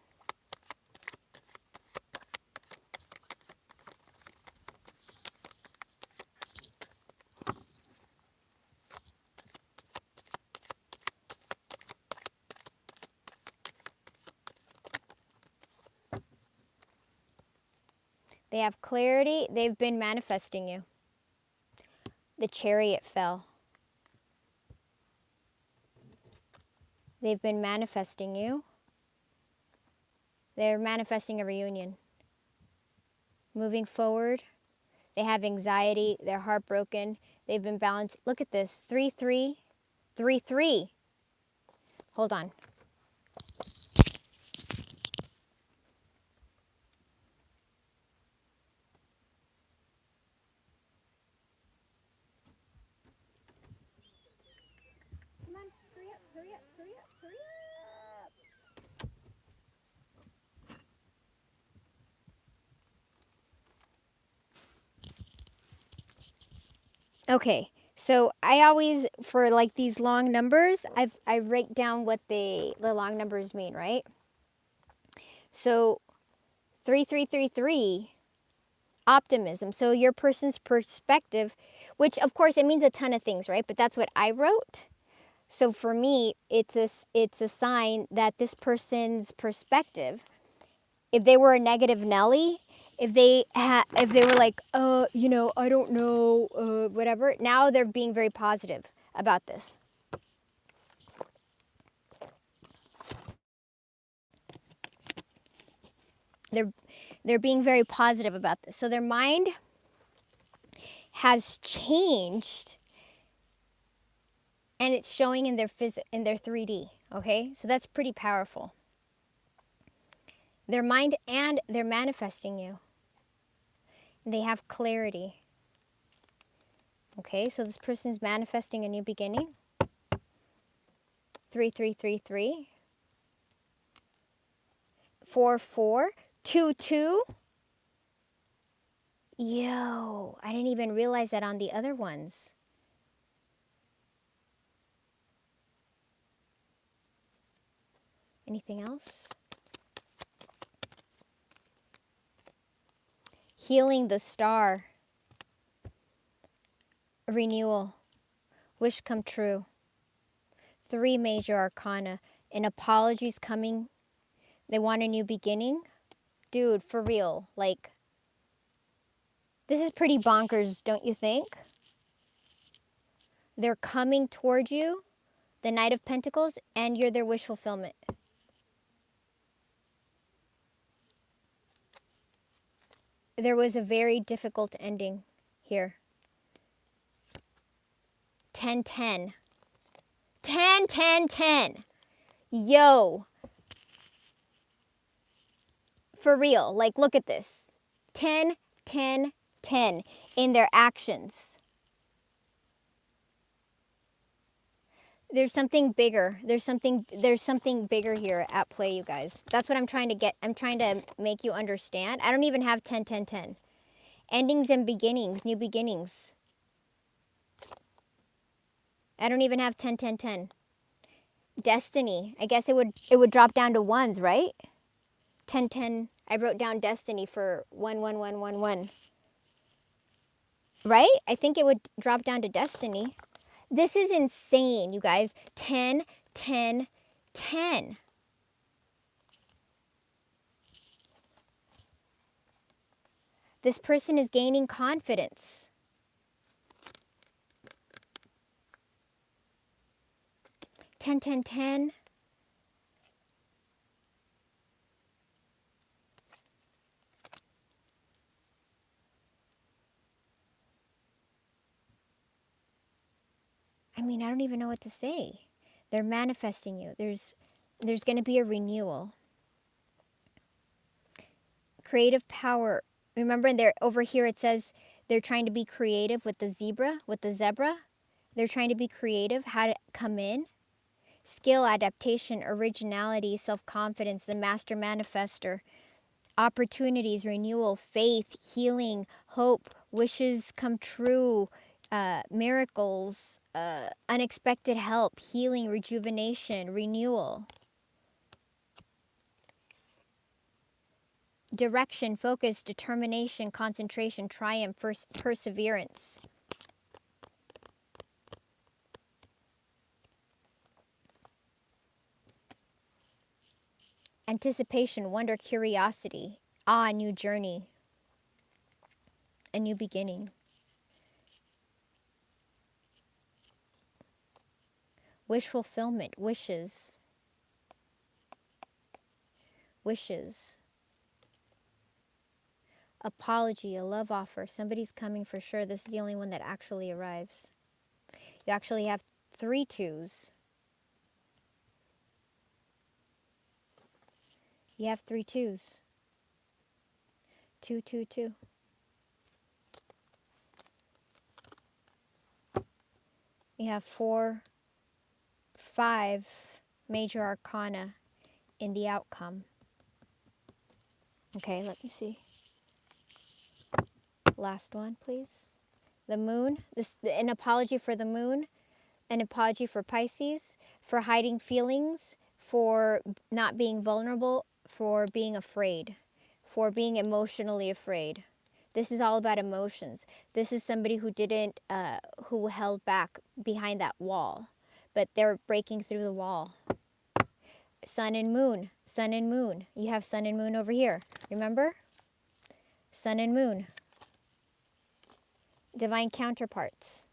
They have clarity. They've been manifesting you. The Chariot fell. They've been manifesting you. They're manifesting a reunion. Moving forward. They have anxiety. They're heartbroken. They've been balanced. Look at this. 3-3. 3-3. Hold on. hurry up. Okay, so I always, for like these long numbers, I write down what the long numbers mean, right? So 3333, optimism. So your person's perspective, which of course it means a ton of things, right? But that's what I wrote. So for me, it's a sign that this person's perspective, if they were a negative Nelly, if they were like, I don't know, whatever. Now they're being very positive about this. They're being very positive about this. So their mind has changed, and it's showing in their in their 3D. Okay, so that's pretty powerful. Their mind, and they're manifesting you. They have clarity. Okay, so this person's manifesting a new beginning. 3333. 4422. Yo, I didn't even realize that on the other ones. Anything else? Healing the star. Renewal. Wish come true. 3 major arcana. An apology's coming. They want a new beginning. Dude, for real. Like, this is pretty bonkers, don't you think? They're coming toward you, the Knight of Pentacles, and you're their wish fulfillment. There was a very difficult ending here. 10-10. 10-10-10. Yo. For real. Like, look at this. 10-10-10 in their actions. There's something bigger. There's something bigger here at play, you guys. That's what I'm trying to get. I'm trying to make you understand. I don't even have 10-10-10. Endings and beginnings, new beginnings. I don't even have 10-10-10. Destiny. I guess it would drop down to ones, right? 10-10. I wrote down destiny for 1-1-1-1-1. Right? I think it would drop down to destiny. This is insane, you guys. 10-10-10. This person is gaining confidence. 10-10-10. I mean, I don't even know what to say. They're manifesting you. There's going to be a renewal. Creative power. Remember, there over here it says they're trying to be creative with the zebra. They're trying to be creative, how to come in. Skill, adaptation, originality, self-confidence, the master manifester. Opportunities, renewal, faith, healing, hope, wishes come true, miracles, unexpected help, healing, rejuvenation, renewal. Direction, focus, determination, concentration, triumph, perseverance. Anticipation, wonder, curiosity, awe, new journey, a new beginning. Wish fulfillment, wishes. Wishes. Apology, a love offer. Somebody's coming for sure. This is the only one that actually arrives. You actually have 3 2s. You have 3 2s. 2, 2, 2. You have 4, 5, major arcana in the outcome. Okay, let me see. Last one, please. The moon, an apology for the moon, an apology for Pisces, for hiding feelings, for not being vulnerable, for being afraid, for being emotionally afraid. This is all about emotions. This is somebody who didn't, who held back behind that wall, but they're breaking through the wall. Sun and moon, sun and moon. You have sun and moon over here. Remember? Sun and moon. Divine counterparts.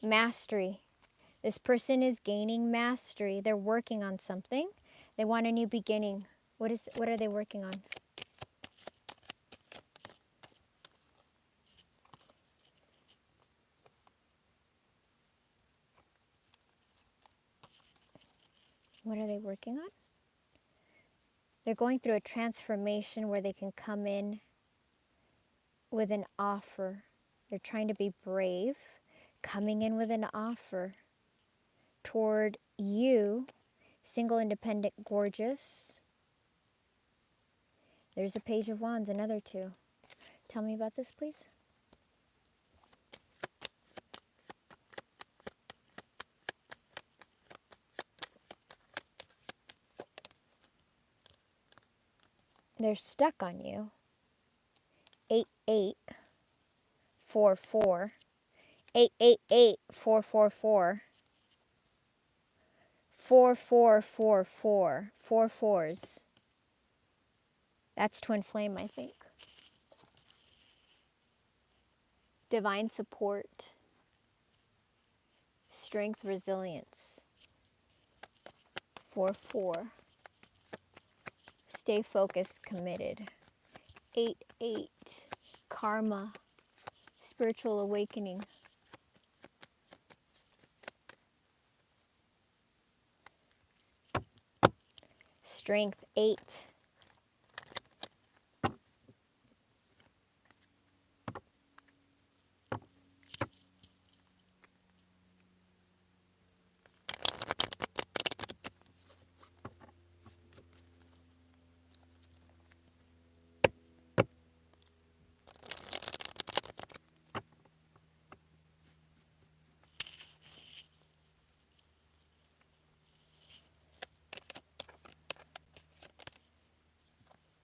Mastery. This person is gaining mastery. They're working on something. They want a new beginning. What are they working on? What are they working on? They're going through a transformation where they can come in with an offer. They're trying to be brave, coming in with an offer toward you, single, independent, gorgeous. There's a Page of Wands, another two. Tell me about this, please. They're stuck on you. 8844. 888444. 4444. 4 fours. That's twin flame, I think. Divine support. Strength, resilience. 4-4. Stay focused, committed. 8-8. Karma. Spiritual awakening. Strength, 8.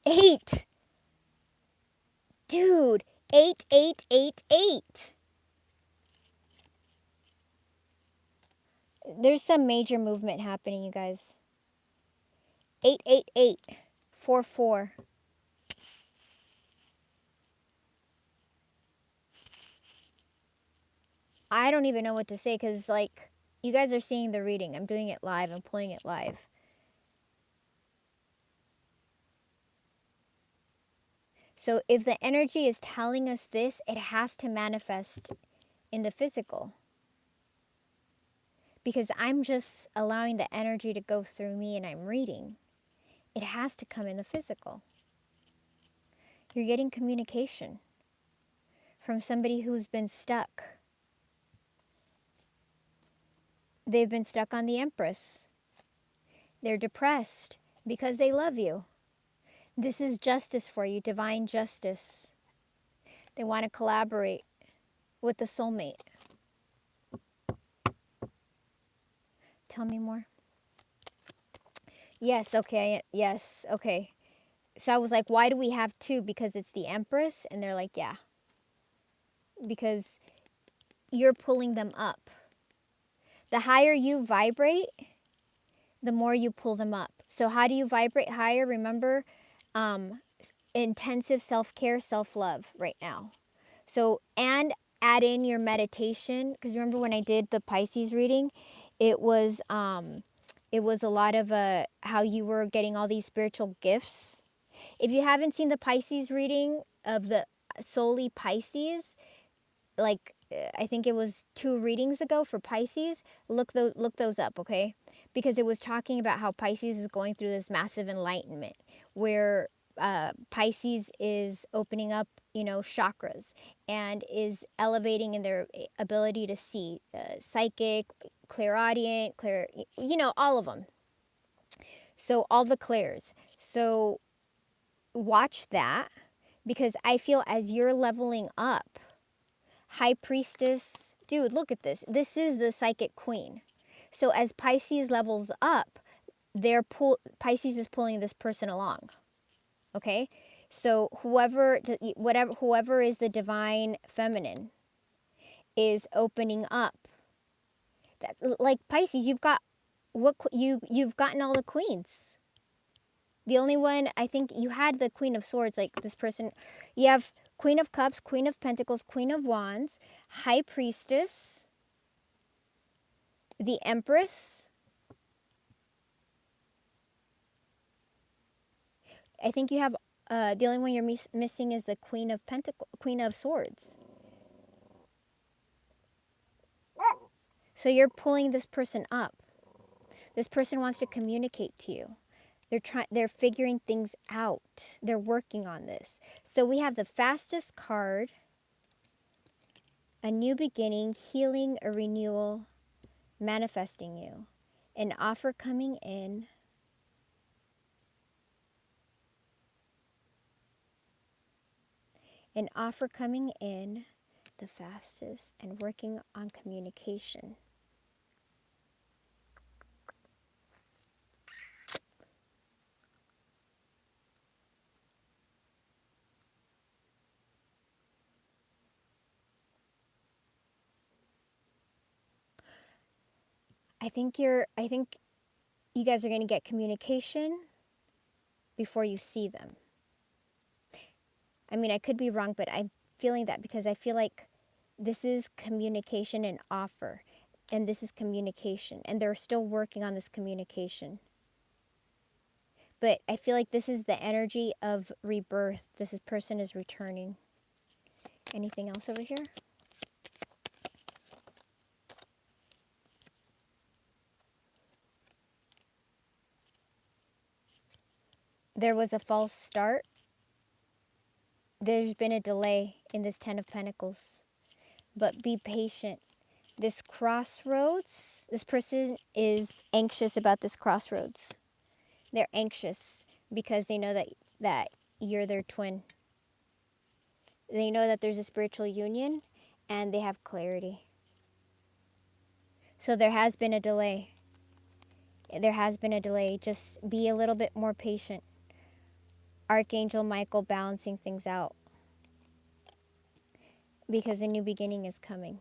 Eight! Dude, 8888. There's some major movement happening, you guys. 888. 4-4. I don't even know what to say because, like, you guys are seeing the reading. I'm doing it live. I'm pulling it live. So if the energy is telling us this, it has to manifest in the physical. Because I'm just allowing the energy to go through me and I'm reading. It has to come in the physical. You're getting communication from somebody who's been stuck. They've been stuck on the Empress. They're depressed because they love you. This is justice for you, divine justice. They want to collaborate with the soulmate. Tell me more. Yes, okay, yes, okay. So I was like, why do we have two? Because it's the Empress? And they're like, yeah. Because you're pulling them up. The higher you vibrate, the more you pull them up. So how do you vibrate higher? Remember, intensive self-care, self-love right now. So, and add in your meditation. Because remember when I did the Pisces reading, it was a lot of how you were getting all these spiritual gifts. If you haven't seen the Pisces reading of the solely Pisces, like I think it was 2 readings ago for Pisces, look those up, okay? Because it was talking about how Pisces is going through this massive enlightenment where Pisces is opening up, chakras, and is elevating in their ability to see, psychic, clairaudient, all of them. So all the clairs. So watch that, because I feel as you're leveling up, High Priestess, dude, look at this. This is the psychic queen. So as Pisces levels up, Pisces is pulling this person along. Okay? So whoever is the divine feminine is opening up. That, like Pisces, you've gotten all the queens. The only one, I think you had the Queen of Swords, like this person. You have Queen of Cups, Queen of Pentacles, Queen of Wands, High Priestess, the Empress. I think you have, the only one you're missing is the Queen of Swords. So you're pulling this person up. This person wants to communicate to you. They're figuring things out. They're working on this. So we have the fastest card, a new beginning, healing, a renewal, manifesting you, an offer coming in, the fastest, and working on communication. I think you guys are going to get communication before you see them. I mean, I could be wrong, but I'm feeling that because I feel like this is communication and offer, and this is communication, and they're still working on this communication. But I feel like this is the energy of rebirth. Person is returning. Anything else over here? There was a false start. There's been a delay in this Ten of Pentacles. But be patient. This crossroads, this person is anxious about this crossroads. They're anxious because they know that you're their twin. They know that there's a spiritual union, and they have clarity. So there has been a delay. Just be a little bit more patient. Archangel Michael balancing things out, because a new beginning is coming.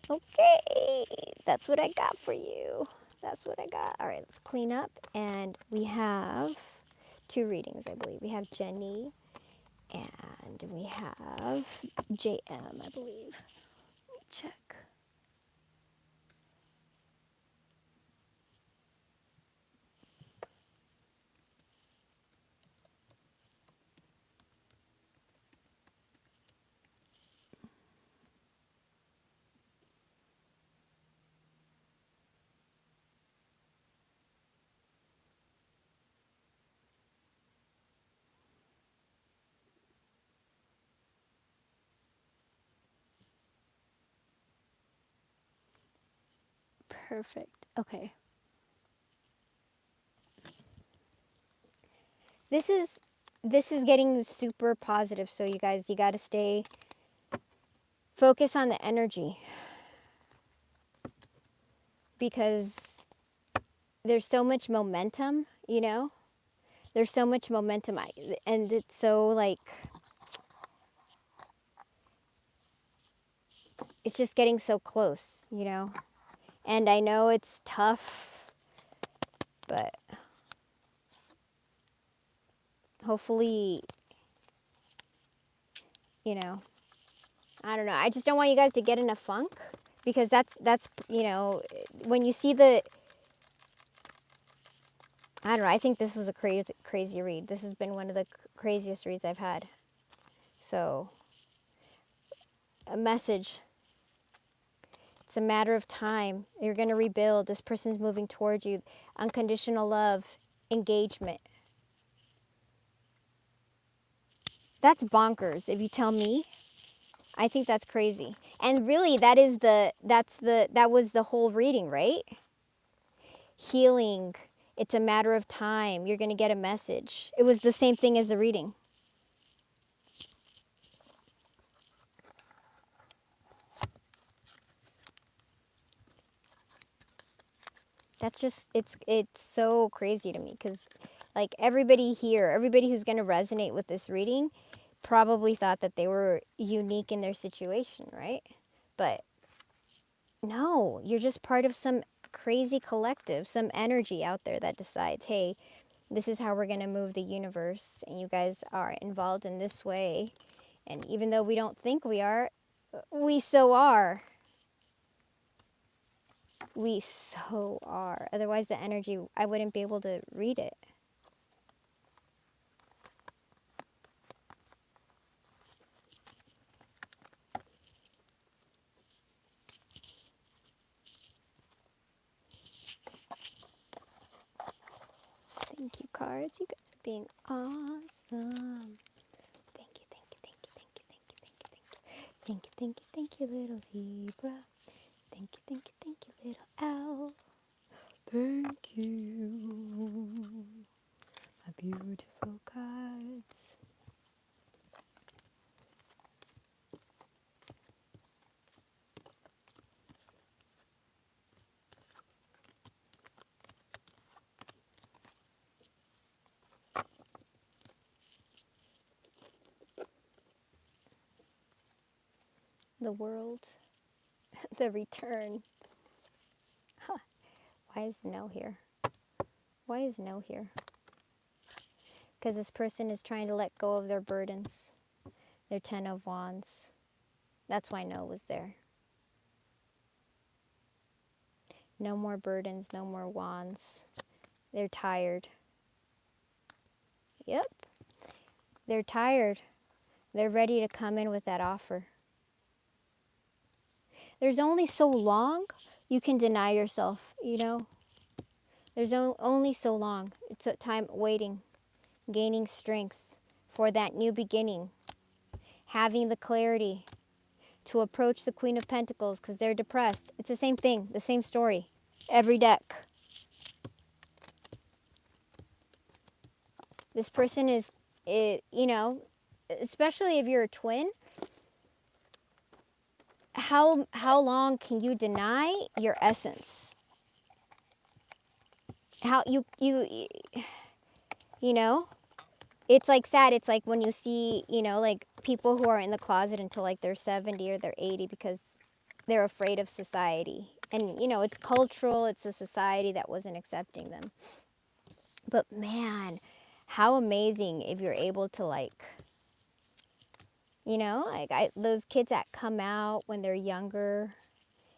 Okay, that's what I got for you. All right, let's clean up. And we have 2 readings, I believe. We have Jenny and we have JM, I believe. Let me check. Perfect. Okay. This is getting super positive, so you guys, you got to stay focused on the energy, because there's so much momentum, There's so much momentum, and it's so like, it's just getting so close, And I know it's tough, but hopefully, I don't know. I just don't want you guys to get in a funk, because that's when you see I don't know. I think this was a crazy read. This has been one of the craziest reads I've had. So, a message. It's a matter of time. You're going to rebuild. This person's moving towards you. Unconditional love, engagement. That's bonkers, if you tell me. I think that's crazy. And really, that was the whole reading, right? Healing. It's a matter of time. You're going to get a message. It was the same thing as the reading. That's just, it's so crazy to me, because like everybody here, everybody who's going to resonate with this reading probably thought that they were unique in their situation, right? But no, you're just part of some crazy collective, some energy out there that decides, hey, this is how we're going to move the universe, and you guys are involved in this way. And even though we don't think we are, we so are. We so are. Otherwise, the energy, I wouldn't be able to read it. Thank you, cards. You guys are being awesome. Thank you, thank you, thank you, thank you, thank you, thank you, thank you. Thank you, thank you, thank you, little zebra. Thank you, thank you, thank you, little owl. Thank you. My beautiful cards. The world. The return. Huh. Why is no here? Why is no here? Because this person is trying to let go of their burdens. Their 10 of Wands. That's why no was there. No more burdens, no more wands. They're tired. Yep. They're tired. They're ready to come in with that offer. There's only so long you can deny yourself, you know? There's only so long. It's a time waiting, gaining strength for that new beginning, having the clarity to approach the Queen of Pentacles because they're depressed. It's the same thing, the same story. Every deck. This person is, you know, especially if you're a twin, how long can you deny your essence? How you know, it's like sad. It's like when you see, you know, like people who are in the closet until like they're 70 or they're 80 because they're afraid of society. And you know, it's cultural, it's a society that wasn't accepting them. But man, how amazing if you're able to, like, you know, like those kids that come out when they're younger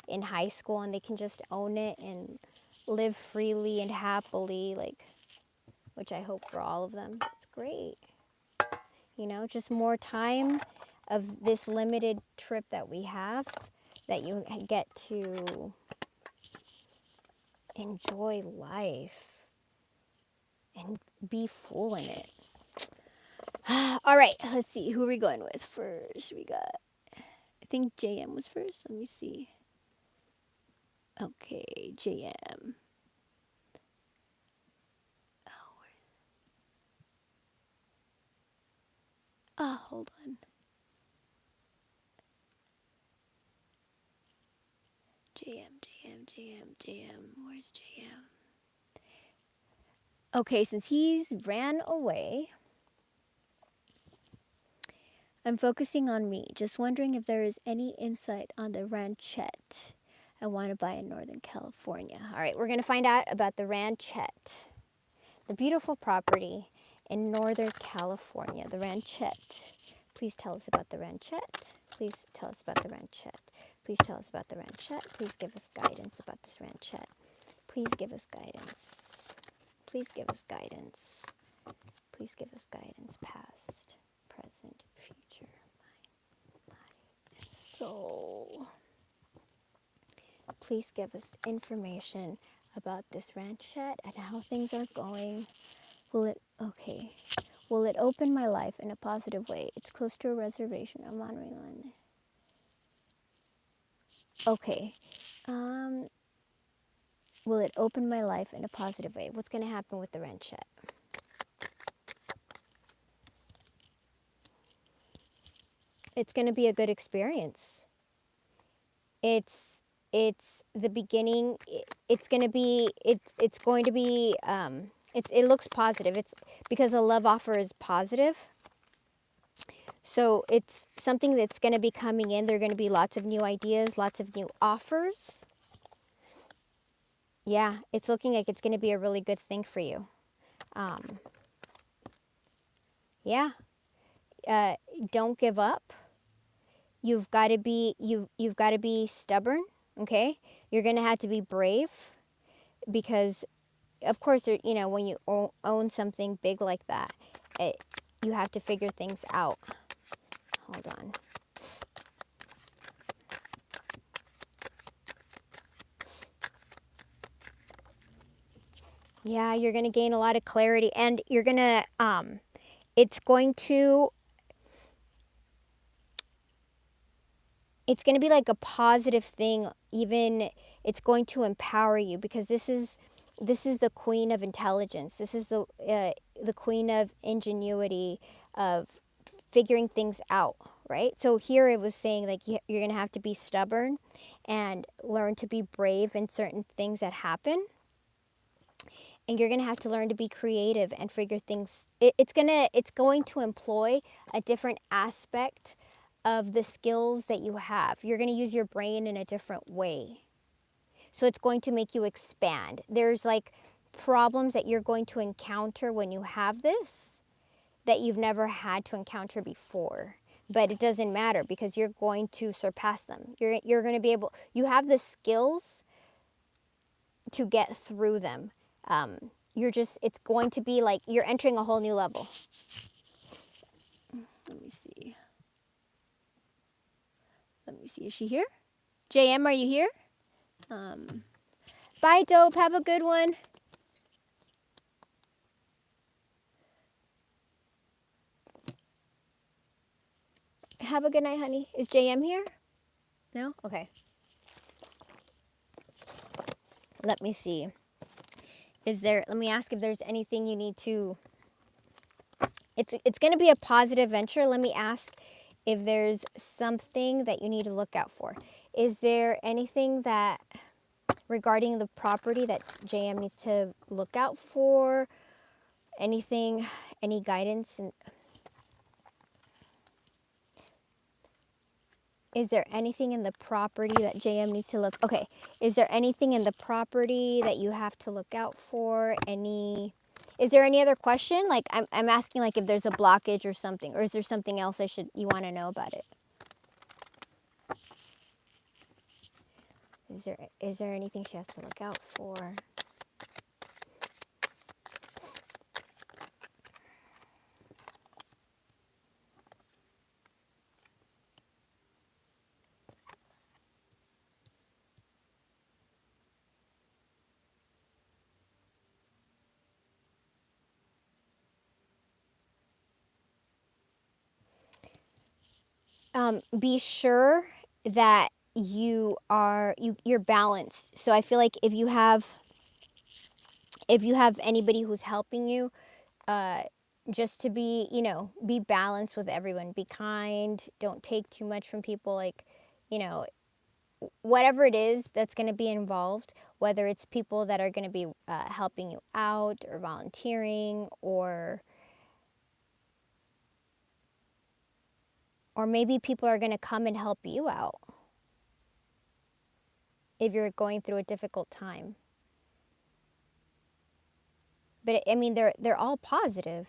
in high school and they can just own it and live freely and happily, like, which I hope for all of them. It's great. You know, just more time of this limited trip that we have, that you get to enjoy life and be full in it. All right, let's see. Who are we going with first? We got, I think JM was first. Let me see. Okay, JM. Hold on. JM. Where's JM? Okay, since he's ran away, I'm focusing on me. Just wondering if there is any insight on the ranchette I want to buy in Northern California. All right, we're going to find out about the ranchette, the beautiful property in Northern California, the ranchette. Please tell us about the ranchette. Please tell us about the ranchette. Please tell us about the ranchette. Please give us guidance about this ranchette. Please give us guidance. Please give us guidance. Please give us guidance, past, present, future, mind, body, and soul. Please give us information about this ranchette and how things are going Okay. Will it open my life in a positive way? It's close to a reservation. I'm honoring land. Okay. Will it open my life in a positive way? What's going to happen with the Renchet? It's going to be a good experience. It's the beginning. It's going to be it looks positive. It's because a love offer is positive. So it's something that's going to be coming in. There are going to be lots of new ideas, lots of new offers. Yeah, it's looking like it's going to be a really good thing for you. Yeah. Don't give up. You've got to be stubborn, okay? You're going to have to be brave because of course, when you own something big like that, you have to figure things out. Hold on. Yeah, you're going to gain a lot of clarity, and you're going to it's going to be like a positive thing. Even it's going to empower you because this is the queen of intelligence. This is the queen of ingenuity, of figuring things out, right? So here it was saying like you're going to have to be stubborn and learn to be brave in certain things that happen. And you're going to have to learn to be creative and figure things. It's going to employ a different aspect of the skills that you have. You're going to use your brain in a different way. So it's going to make you expand. There's like problems that you're going to encounter when you have this that you've never had to encounter before. But it doesn't matter because you're going to surpass them. You're going to be able, you have the skills to get through them. It's going to be like you're entering a whole new level. Let me see. Is she here? JM, are you here? Bye, Dope. Have a good one. Have a good night, honey. Is JM here? No? Okay. Let me see. Let me ask if there's anything you need to, it's going to be a positive venture. Let me ask if there's something that you need to look out for. Is there anything that regarding the property that JM needs to look out for? Anything, any guidance? Is there anything in the property that JM needs to look? Okay. Is there anything in the property that you have to look out for? Is there any other question? Like I'm asking like if there's a blockage or something, or is there something else you want to know about it? Is there anything she has to look out for? Be sure that you're balanced. So I feel like if you have anybody who's helping you, just to be balanced with everyone. Be kind. Don't take too much from people. Like, whatever it is that's going to be involved, whether it's people that are going to be helping you out or volunteering or maybe people are going to come and help you out if you're going through a difficult time. But I mean, they're all positive.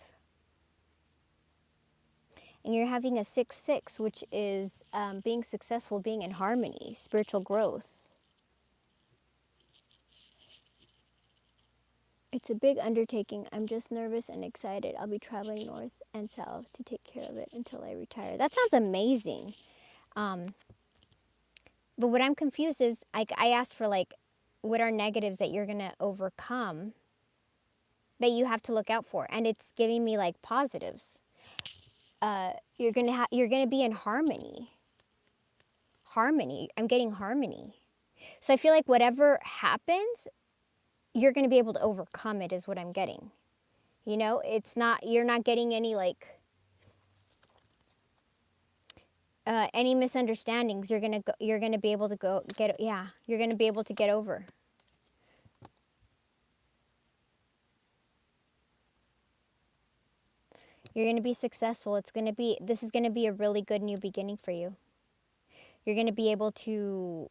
And you're having a 6-6, which is being successful, being in harmony, spiritual growth. It's a big undertaking. I'm just nervous and excited. I'll be traveling north and south to take care of it until I retire. That sounds amazing. But what I'm confused is, I asked for like, what are negatives that you're going to overcome? that you have to look out for, and it's giving me like positives. You're gonna be in harmony. Harmony. I'm getting harmony. So I feel like whatever happens, you're gonna be able to overcome it. Is what I'm getting. You know, you're not getting any like any misunderstandings. You're gonna be able to you're gonna be able to get over. You're gonna be successful. This is gonna be a really good new beginning for you. You're gonna be able to,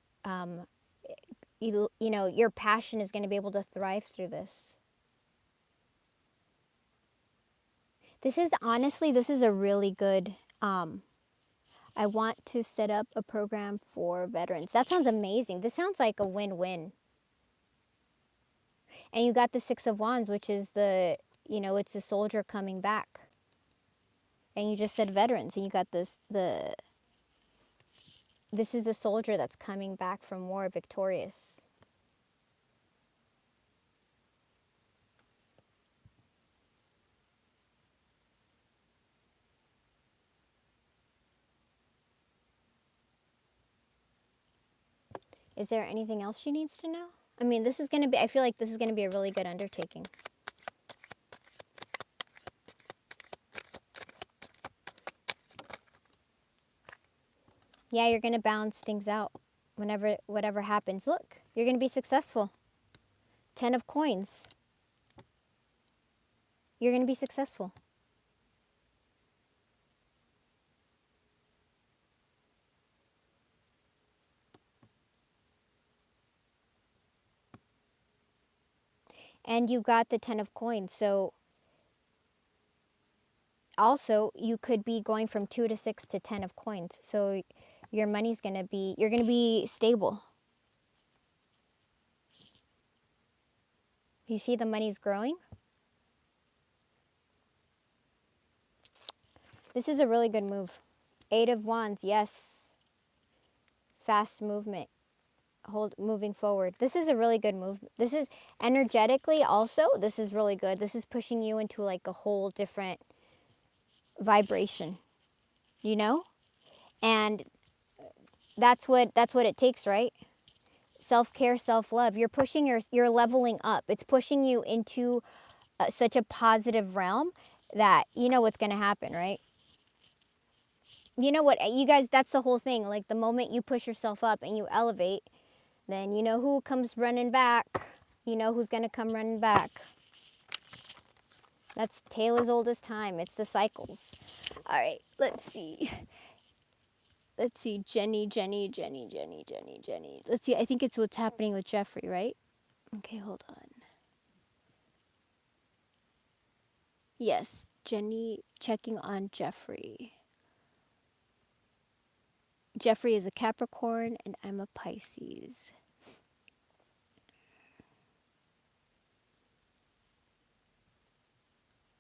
you know, your passion is gonna be able to thrive through this. This is a really good, I want to set up a program for veterans. That sounds amazing. This sounds like a win-win. And you got the Six of Wands, which is it's the soldier coming back. And you just said veterans, and you got this is the soldier that's coming back from war victorious. Is there anything else she needs to know? I mean, I feel like this is going to be a really good undertaking. Yeah, you're going to balance things out whatever happens. Look, you're going to be successful. 10 of coins. You're going to be successful. And you got the 10 of coins. So also you could be going from 2 to 6 to 10 of coins. So your money's going to be, you're going to be stable. You see the money's growing? This is a really good move. 8 of Wands, yes. Fast movement. Moving forward. This is a really good move. This is energetically also, this is really good. This is pushing you into like a whole different vibration, you know? And that's what it takes, right? Self-care, self-love. You're leveling up. It's pushing you into such a positive realm that you know what's going to happen, right? You know what, you guys, that's the whole thing. Like the moment you push yourself up and you elevate, then you know who comes running back. You know who's going to come running back. That's tale as old as time. It's the cycles. All right, let's see. Jenny. Let's see, I think it's what's happening with Jeffrey, right? Okay, hold on. Yes, Jenny checking on Jeffrey. Jeffrey is a Capricorn and I'm a Pisces.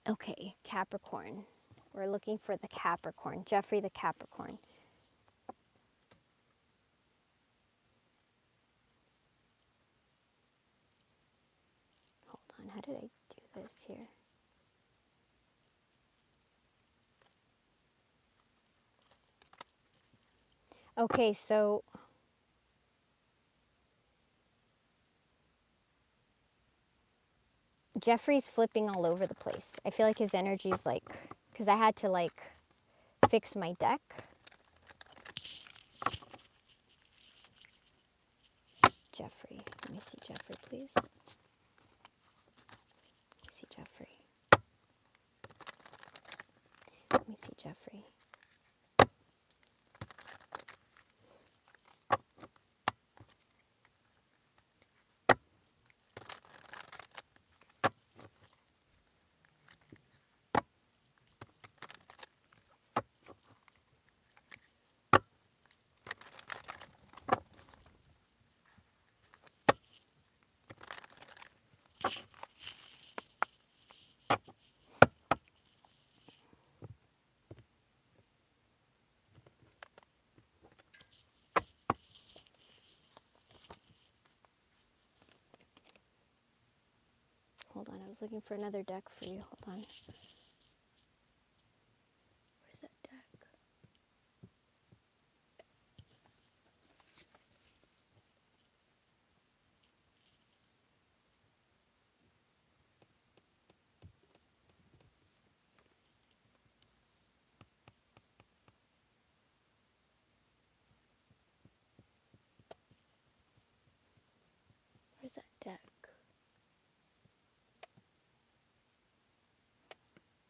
Okay, Capricorn. We're looking for the Capricorn. Jeffrey the Capricorn. Hold on, how did I do this here? Okay, so Jeffrey's flipping all over the place. I feel like his energy's like, because I had to like fix my deck. Jeffrey, let me see Jeffrey, please. Let me see Jeffrey. Let me see Jeffrey. Hold on, I was looking for another deck for you. Hold on. Where's that deck? Where's that deck?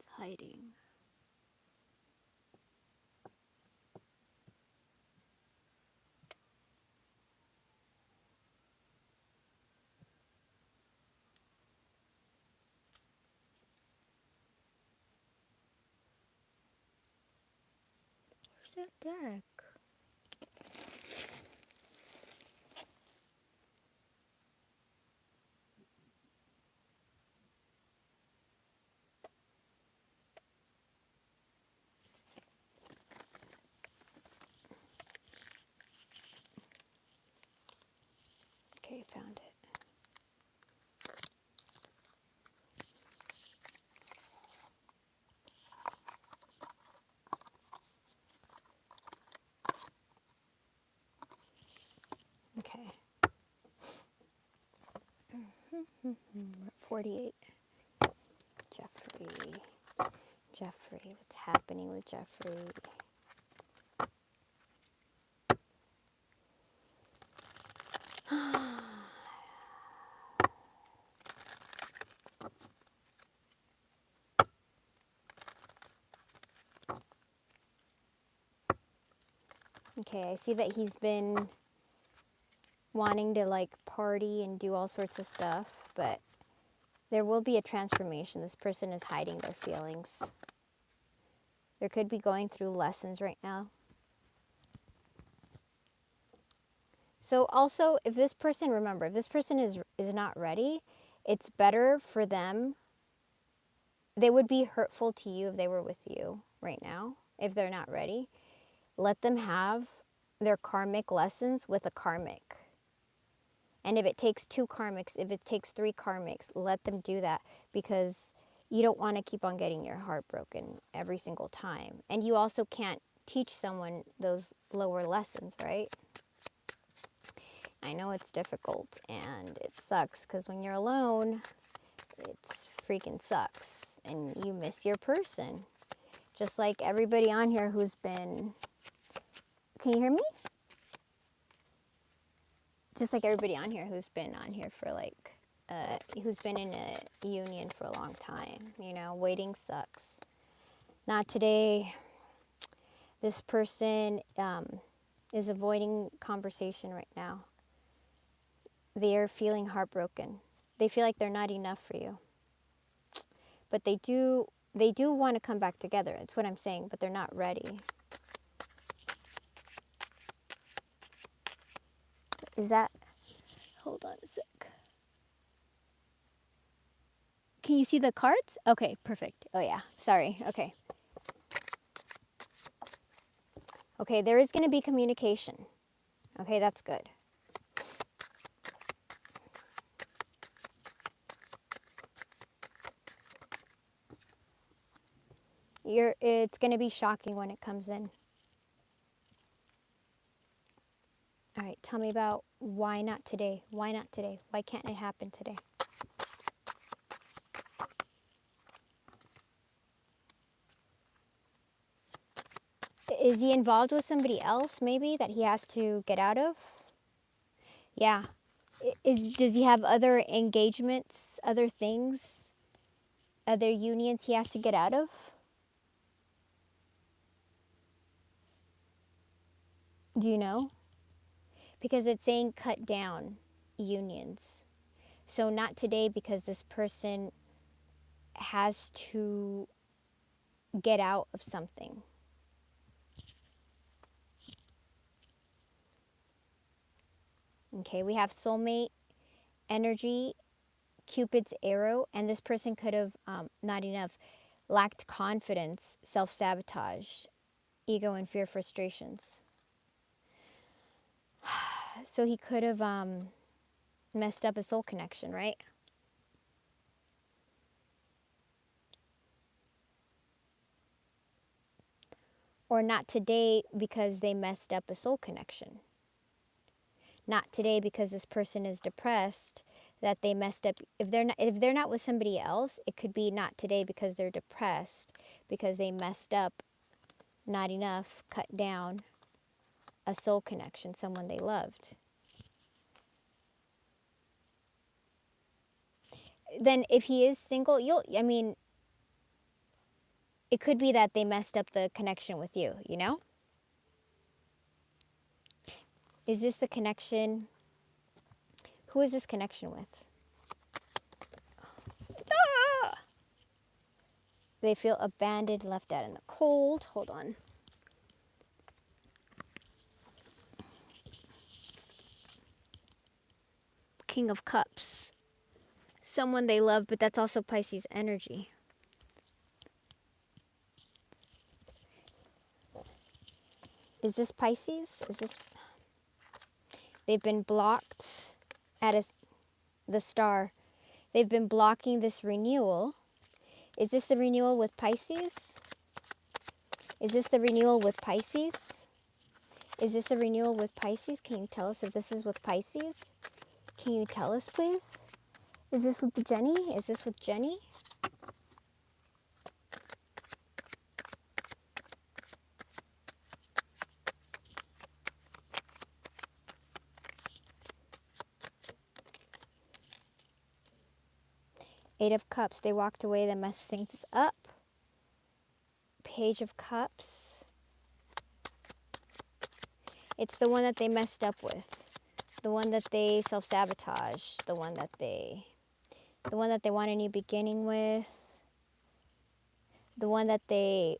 It's hiding. Where's that deck? Okay, found it. Okay. We're at 48. Jeffrey. Jeffrey. What's happening with Jeffrey? Okay, I see that he's been wanting to like party and do all sorts of stuff, but there will be a transformation. This person is hiding their feelings. There could be going through lessons right now. So also, if this person, remember, if this person is not ready, it's better for them. They would be hurtful to you if they were with you right now, if they're not ready. Let them have their karmic lessons with a karmic. And if it takes 2 karmics, if it takes 3 karmics, let them do that, because you don't want to keep on getting your heart broken every single time. And you also can't teach someone those lower lessons, right? I know it's difficult and it sucks, because when you're alone, it's freaking sucks and you miss your person. Just like everybody on here who's been, can you hear me? Just like everybody on here who's been on here for like, who's been in a union for a long time, you know, waiting sucks. Not today. This person is avoiding conversation right now. They're feeling heartbroken. They feel like they're not enough for you. But they do want to come back together. It's what I'm saying, but they're not ready. Is that, hold on a sec. Can you see the cards? Okay, perfect. Oh yeah, sorry, okay. Okay, there is going to be communication. Okay, that's good. It's going to be shocking when it comes in. All right, tell me about why not today? Why not today? Why can't it happen today? Is he involved with somebody else maybe that he has to get out of? Yeah. Does he have other engagements, other things, other unions he has to get out of? Do you know? Because it's saying cut down unions. So not today, because this person has to get out of something. Okay, we have soulmate energy, Cupid's arrow, and this person could have not enough, lacked confidence, self-sabotage, ego and fear frustrations. So he could have messed up a soul connection, right? Or not today because they messed up a soul connection. Not today because this person is depressed that they messed up. If they're not with somebody else, it could be not today because they're depressed because they messed up, not enough, cut down a soul connection, someone they loved. Then if he is single, it could be that they messed up the connection with you, you know? Is this the connection? Who is this connection with? Ah! They feel abandoned, left out in the cold. Hold on. King of Cups. Someone they love, but that's also Pisces energy. Is this Pisces? Is this... They've been blocked at the star. They've been blocking this renewal. Is this the renewal with Pisces? Is this the renewal with Pisces? Is this a renewal with Pisces? Can you tell us if this is with Pisces? Can you tell us, please? Is this with Jenny? Is this with Jenny? Eight of Cups. They walked away. They messed things up. Page of Cups. It's the one that they messed up with. The one that they self-sabotage. The one that they want a new beginning with. The one that they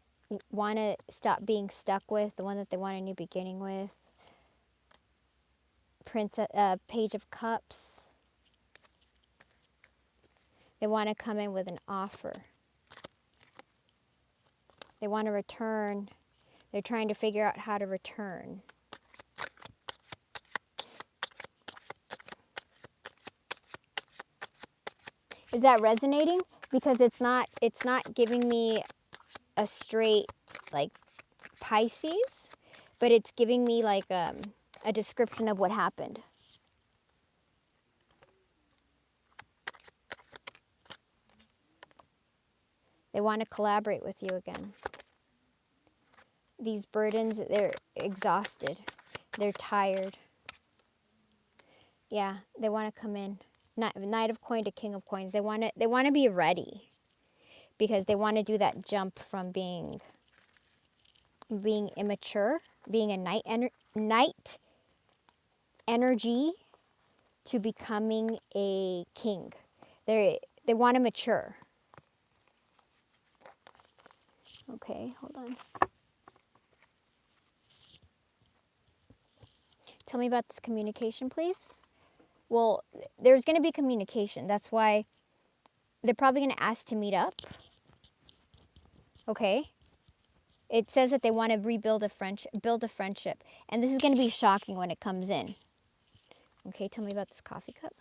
want to stop being stuck with. The one that they want a new beginning with. Page of Cups. They want to come in with an offer. They want to return. They're trying to figure out how to return. Is that resonating? Because it's not giving me a straight like Pisces, but it's giving me like a description of what happened. They want to collaborate with you again. These burdens, they're exhausted. They're tired. Yeah, they want to come in. Knight of Coin to King of Coins. They want to be ready because they want to do that jump from being immature, being a knight energy to becoming a king. They want to mature. Okay, hold on. Tell me about this communication, please. Well, there's going to be communication. That's why they're probably going to ask to meet up. Okay? It says that they want to build a friendship. And this is going to be shocking when it comes in. Okay, tell me about this coffee cup.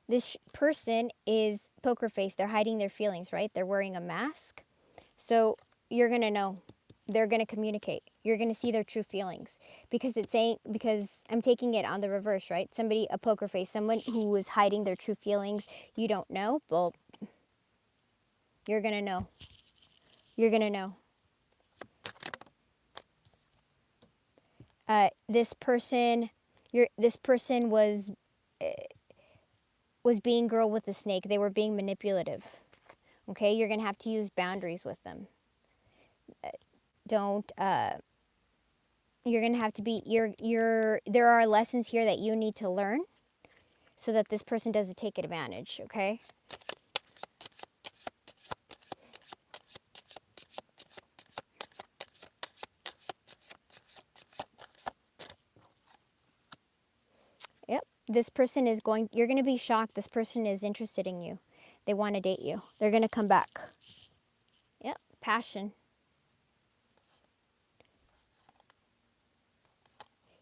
This person is poker face. They're hiding their feelings, right? They're wearing a mask. So you're going to know. They're going to communicate. You're going to see their true feelings. Because I'm taking it on the reverse, right? A poker face, someone who is hiding their true feelings, you don't know. Well, you're going to know. You're going to know. This person was being girl with a snake. They were being manipulative. Okay, you're going to have to use boundaries with them. You're going to have to be, there are lessons here that you need to learn so that this person doesn't take advantage, okay? Yep, this person is you're going to be shocked. This person is interested in you. They want to date you. They're going to come back. Yep, passion.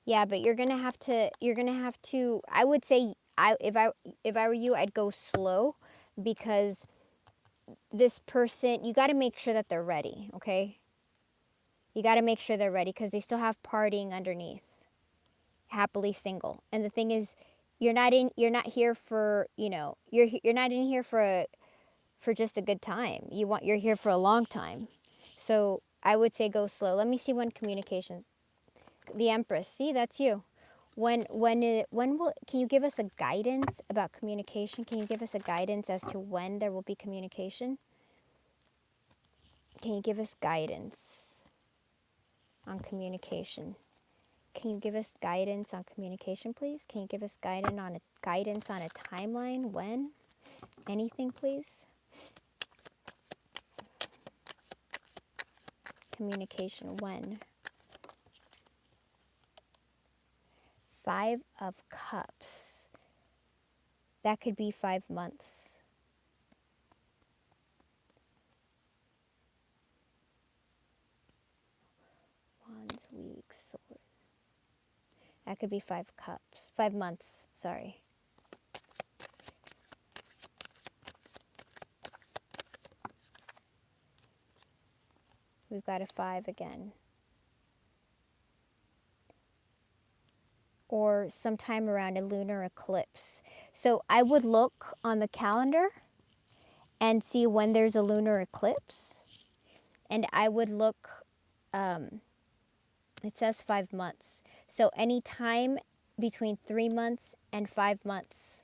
Yeah, but you're gonna have to. I would say, if I were you, I'd go slow, because this person, you got to make sure that they're ready. Okay, you got to make sure they're ready, because they still have partying underneath, happily single. And the thing is, you're not here for, you're not in here for just a good time. You're here for a long time. So I would say go slow. Let me see when communications. The Empress. See, that's you. When will, can you give us a guidance about communication? Can you give us a guidance as to when there will be communication? Can you give us guidance on communication? Can you give us guidance on communication, please? Can you give us guidance on a timeline? When? Anything, please? Communication, when? 5 of Cups. That could be 5 months. Wands, weeks, sword. That could be 5 cups. 5 months, sorry. We've got a 5 again. Or sometime around a lunar eclipse. So I would look on the calendar and see when there's a lunar eclipse. And I would look, it says 5 months. So any time between 3 months and 5 months.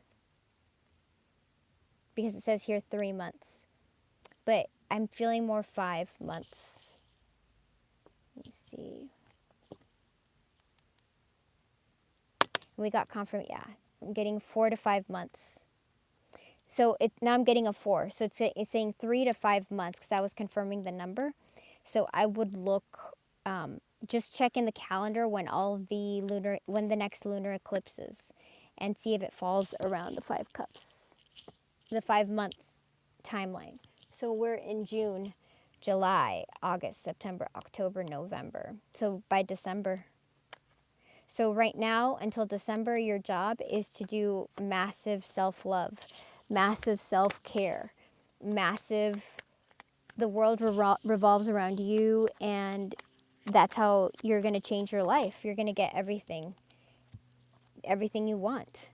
Because it says here 3 months. But I'm feeling more 5 months. Let me see. We got confirmation. Yeah, I'm getting 4 to 5 months. So now I'm getting a 4. So it's saying 3 to 5 months, because I was confirming the number. So I would look, just check in the calendar when when the next lunar eclipse is, and see if it falls around the 5 cups, the 5 month timeline. So we're in June, July, August, September, October, November. So by December. So right now, until December, your job is to do massive self-love, massive self-care, massive, the world revolves around you, and that's how you're going to change your life. You're going to get everything you want.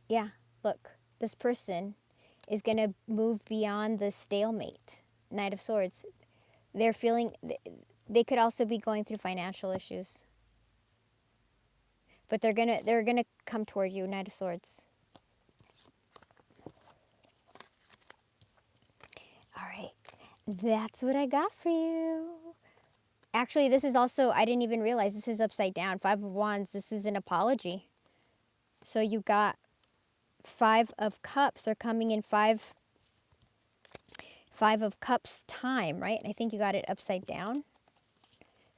Yeah, look, this person is going to move beyond the stalemate. Knight of Swords. They could also be going through financial issues. But they're gonna come toward you, Knight of Swords. All right, that's what I got for you. Actually, this is also, I didn't even realize this is upside down. 5 of Wands, this is an apology. So you got 5 of Cups. They're coming in 5 of Cups time, right? And I think you got it upside down.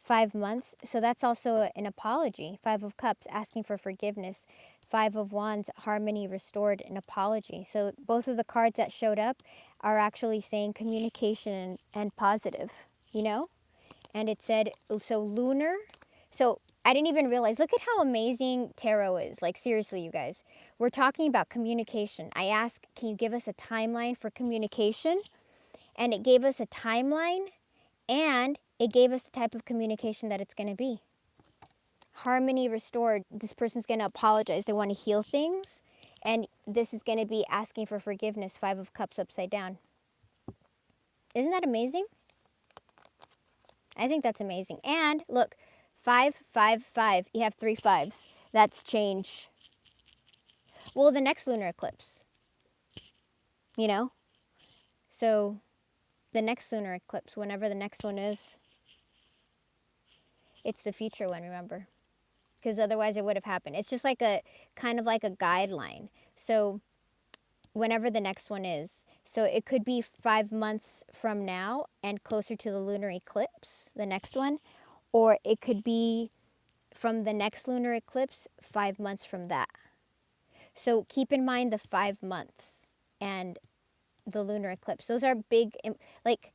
5 months. So that's also an apology. 5 of Cups, asking for forgiveness. 5 of Wands, harmony restored, an apology. So both of the cards that showed up are actually saying communication and positive, And it said, so lunar. So I didn't even realize, look at how amazing tarot is. Like, seriously, you guys. We're talking about communication. I asked, can you give us a timeline for communication? And it gave us a timeline, and it gave us the type of communication that it's going to be. Harmony restored. This person's going to apologize. They want to heal things. And this is going to be asking for forgiveness. 5 of Cups upside down. Isn't that amazing? I think that's amazing. And look, 5, 5, 5. You have 3 5s. That's change. Well, the next lunar eclipse. So the next lunar eclipse, whenever the next one is, it's the future one, remember? Because otherwise it would have happened. It's just like kind of like a guideline. So whenever the next one is. So it could be 5 months from now and closer to the lunar eclipse, the next one. Or it could be from the next lunar eclipse, 5 months from that. So keep in mind the 5 months and the lunar eclipse. Those are big, like,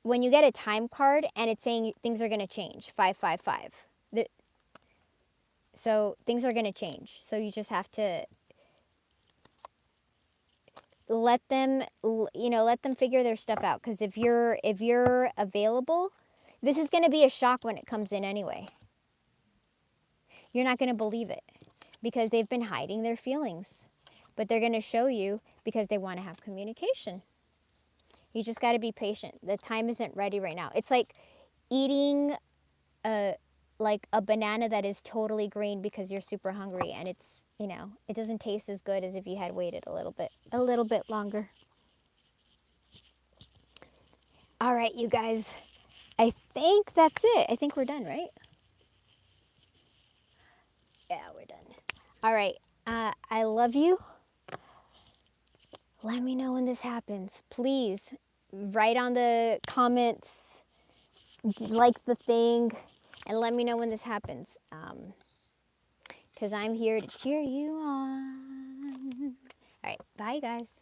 when you get a time card and it's saying things are going to change, 555. So things are going to change. So you just have to let them, let them figure their stuff out. Because if you're available, this is going to be a shock when it comes in anyway. You're not going to believe it because they've been hiding their feelings. But they're going to show you because they want to have communication. You just got to be patient. The time isn't ready right now. It's like eating a banana that is totally green because you're super hungry, and it's, it doesn't taste as good as if you had waited a little bit longer. All right, you guys. I think that's it. I think we're done, right? Yeah, we're done. All right. I love you. Let me know when this happens. Please write on the comments, like the thing, and let me know when this happens. Because I'm here to cheer you on. All right. Bye, guys.